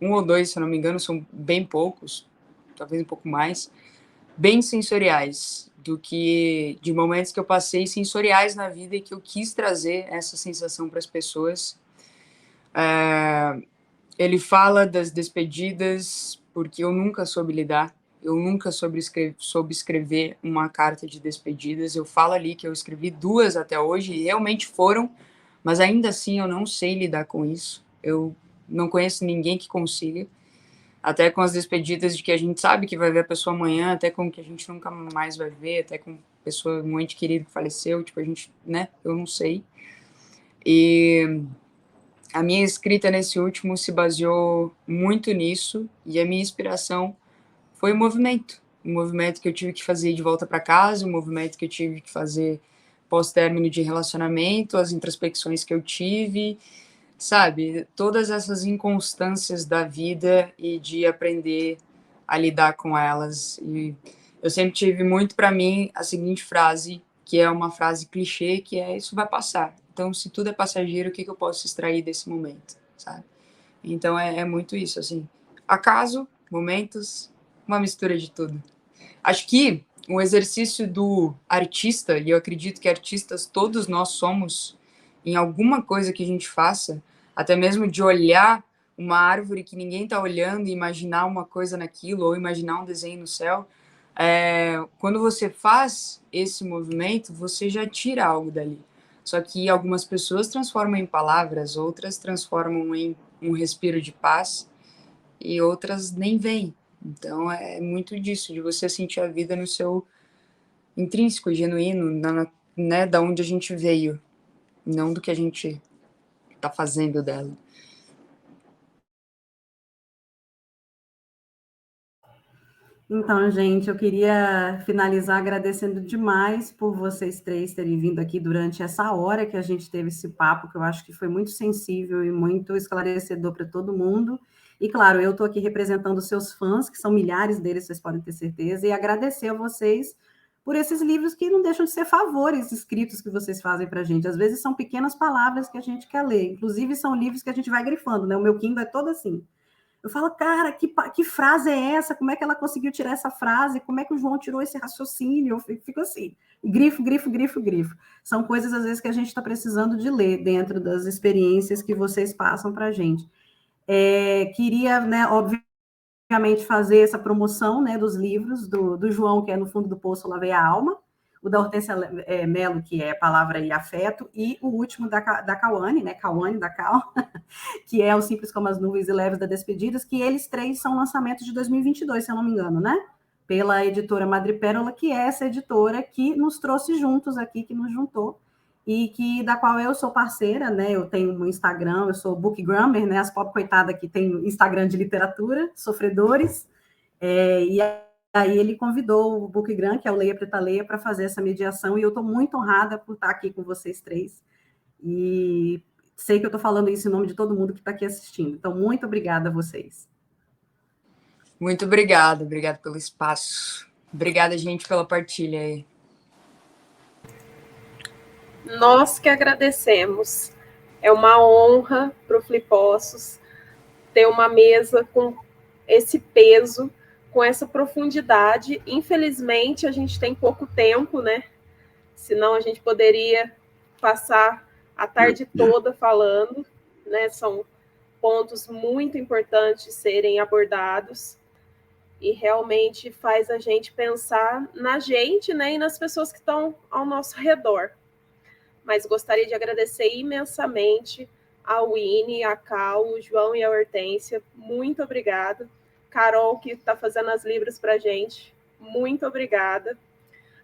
ou dois, se eu não me engano, são bem poucos, talvez um pouco mais, bem sensoriais, de momentos que eu passei sensoriais na vida e que eu quis trazer essa sensação para as pessoas. Ele fala das despedidas, porque eu nunca soube lidar. eu nunca soube escrever uma carta de despedidas. Eu falo ali que eu escrevi 2 até hoje, e realmente foram, mas ainda assim eu não sei lidar com isso. Eu não conheço ninguém que consiga. Até com as despedidas de que a gente sabe que vai ver a pessoa amanhã, até com que a gente nunca mais vai ver, até com pessoa, um ente querido que faleceu, tipo, a gente, né, eu não sei. E a minha escrita nesse último se baseou muito nisso, e a minha inspiração foi o movimento que eu tive que fazer de volta para casa, o movimento que eu tive que fazer pós-término de relacionamento, as introspecções que eu tive, sabe, todas essas inconstâncias da vida e de aprender a lidar com elas. E eu sempre tive muito para mim a seguinte frase, que é uma frase clichê, que é: isso vai passar. Então, se tudo é passageiro, o que eu posso extrair desse momento, sabe? Então, é muito isso, assim. Acaso, momentos, uma mistura de tudo. Acho que o exercício do artista, e eu acredito que artistas todos nós somos, em alguma coisa que a gente faça, até mesmo de olhar uma árvore que ninguém está olhando e imaginar uma coisa naquilo, ou imaginar um desenho no céu, quando você faz esse movimento, você já tira algo dali. Só que algumas pessoas transformam em palavras, outras transformam em um respiro de paz, e outras nem veem. Então, é muito disso, de você sentir a vida no seu intrínseco, genuíno, né, da onde a gente veio, não do que a gente está fazendo dela. Então, gente, eu queria finalizar agradecendo demais por vocês três terem vindo aqui durante essa hora que a gente teve esse papo, que eu acho que foi muito sensível e muito esclarecedor para todo mundo. E, claro, eu estou aqui representando os seus fãs, que são milhares deles, vocês podem ter certeza, e agradecer a vocês por esses livros que não deixam de ser favores escritos que vocês fazem para a gente. Às vezes são pequenas palavras que a gente quer ler, inclusive são livros que a gente vai grifando, né? O meu Kindle é todo assim. Eu falo, cara, que frase é essa? Como é que ela conseguiu tirar essa frase? Como é que o João tirou esse raciocínio? Eu fico assim, grifo, grifo, grifo, grifo. São coisas, às vezes, que a gente está precisando de ler dentro das experiências que vocês passam para a gente. Queria, né, obviamente, fazer essa promoção, né, dos livros do João, que é No Fundo do Poço, Lavei a Alma, o da Hortência Mello, que é Palavra e Afeto, e o último da Cauane, né, Cauane, da Cal, que é O Simples como as Nuvens e Leves da Despedidas, que eles três são lançamentos de 2022, se eu não me engano, né? Pela editora Madrepérola, que é essa editora que nos trouxe juntos aqui, que nos juntou, e da qual eu sou parceira, né? Eu tenho um Instagram, eu sou bookgrammer, né? As pop coitadas que tem Instagram de literatura, sofredores, e aí ele convidou o Bookgram, que é o Leia Preta Leia, para fazer essa mediação, e eu estou muito honrada por estar aqui com vocês três, e sei que eu estou falando isso em nome de todo mundo que está aqui assistindo. Então, muito obrigada a vocês. Muito obrigada pelo espaço. Obrigada, gente, pela partilha aí. Nós que agradecemos. É uma honra para o Flipossos ter uma mesa com esse peso, com essa profundidade. Infelizmente, a gente tem pouco tempo, né? Senão a gente poderia passar a tarde toda falando, né? São pontos muito importantes serem abordados e realmente faz a gente pensar na gente, né? E nas pessoas que estão ao nosso redor. Mas gostaria de agradecer imensamente a Winnie, a Cal, o João e a Hortência. Muito obrigada. Carol, que está fazendo as libras para a gente. Muito obrigada.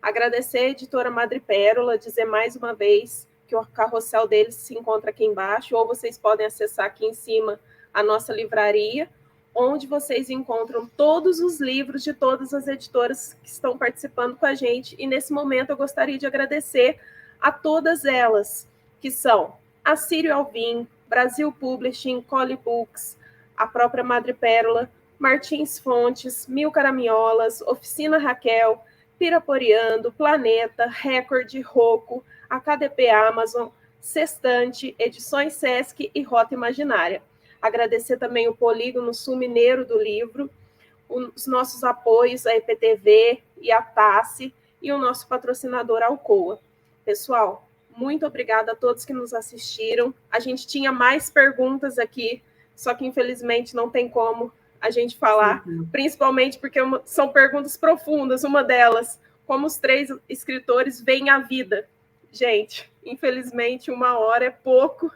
Agradecer a editora Madrepérola, dizer mais uma vez que o carrossel deles se encontra aqui embaixo, ou vocês podem acessar aqui em cima a nossa livraria, onde vocês encontram todos os livros de todas as editoras que estão participando com a gente. E nesse momento eu gostaria de agradecer a todas elas, que são a Círio Alvim, Brasil Publishing, Collie Books, a própria Madrepérola, Martins Fontes, Mil Caramiolas, Oficina Raquel, Piraporiando, Planeta, Record, Rocco, AKDP Amazon, Sextante, Edições Sesc e Rota Imaginária. Agradecer também o Polígono Sul Mineiro do Livro, os nossos apoios, a EPTV e a TASSE, e o nosso patrocinador Alcoa. Pessoal, muito obrigada a todos que nos assistiram. A gente tinha mais perguntas aqui, só que infelizmente não tem como a gente falar, principalmente porque são perguntas profundas. Uma delas, como os 3 escritores veem a vida? Gente, infelizmente 1 hora é pouco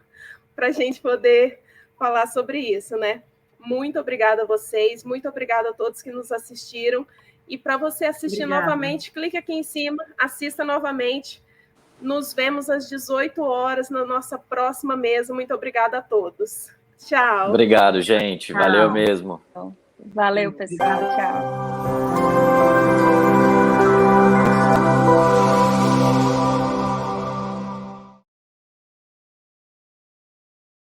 para a gente poder falar sobre isso, né? Muito obrigada a vocês, muito obrigada a todos que nos assistiram. E para você assistir novamente, clique aqui em cima, assista novamente. Nos vemos às 18 horas na nossa próxima mesa. Muito obrigada a todos. Tchau. Obrigado, gente. Valeu mesmo. Valeu, pessoal. Tchau.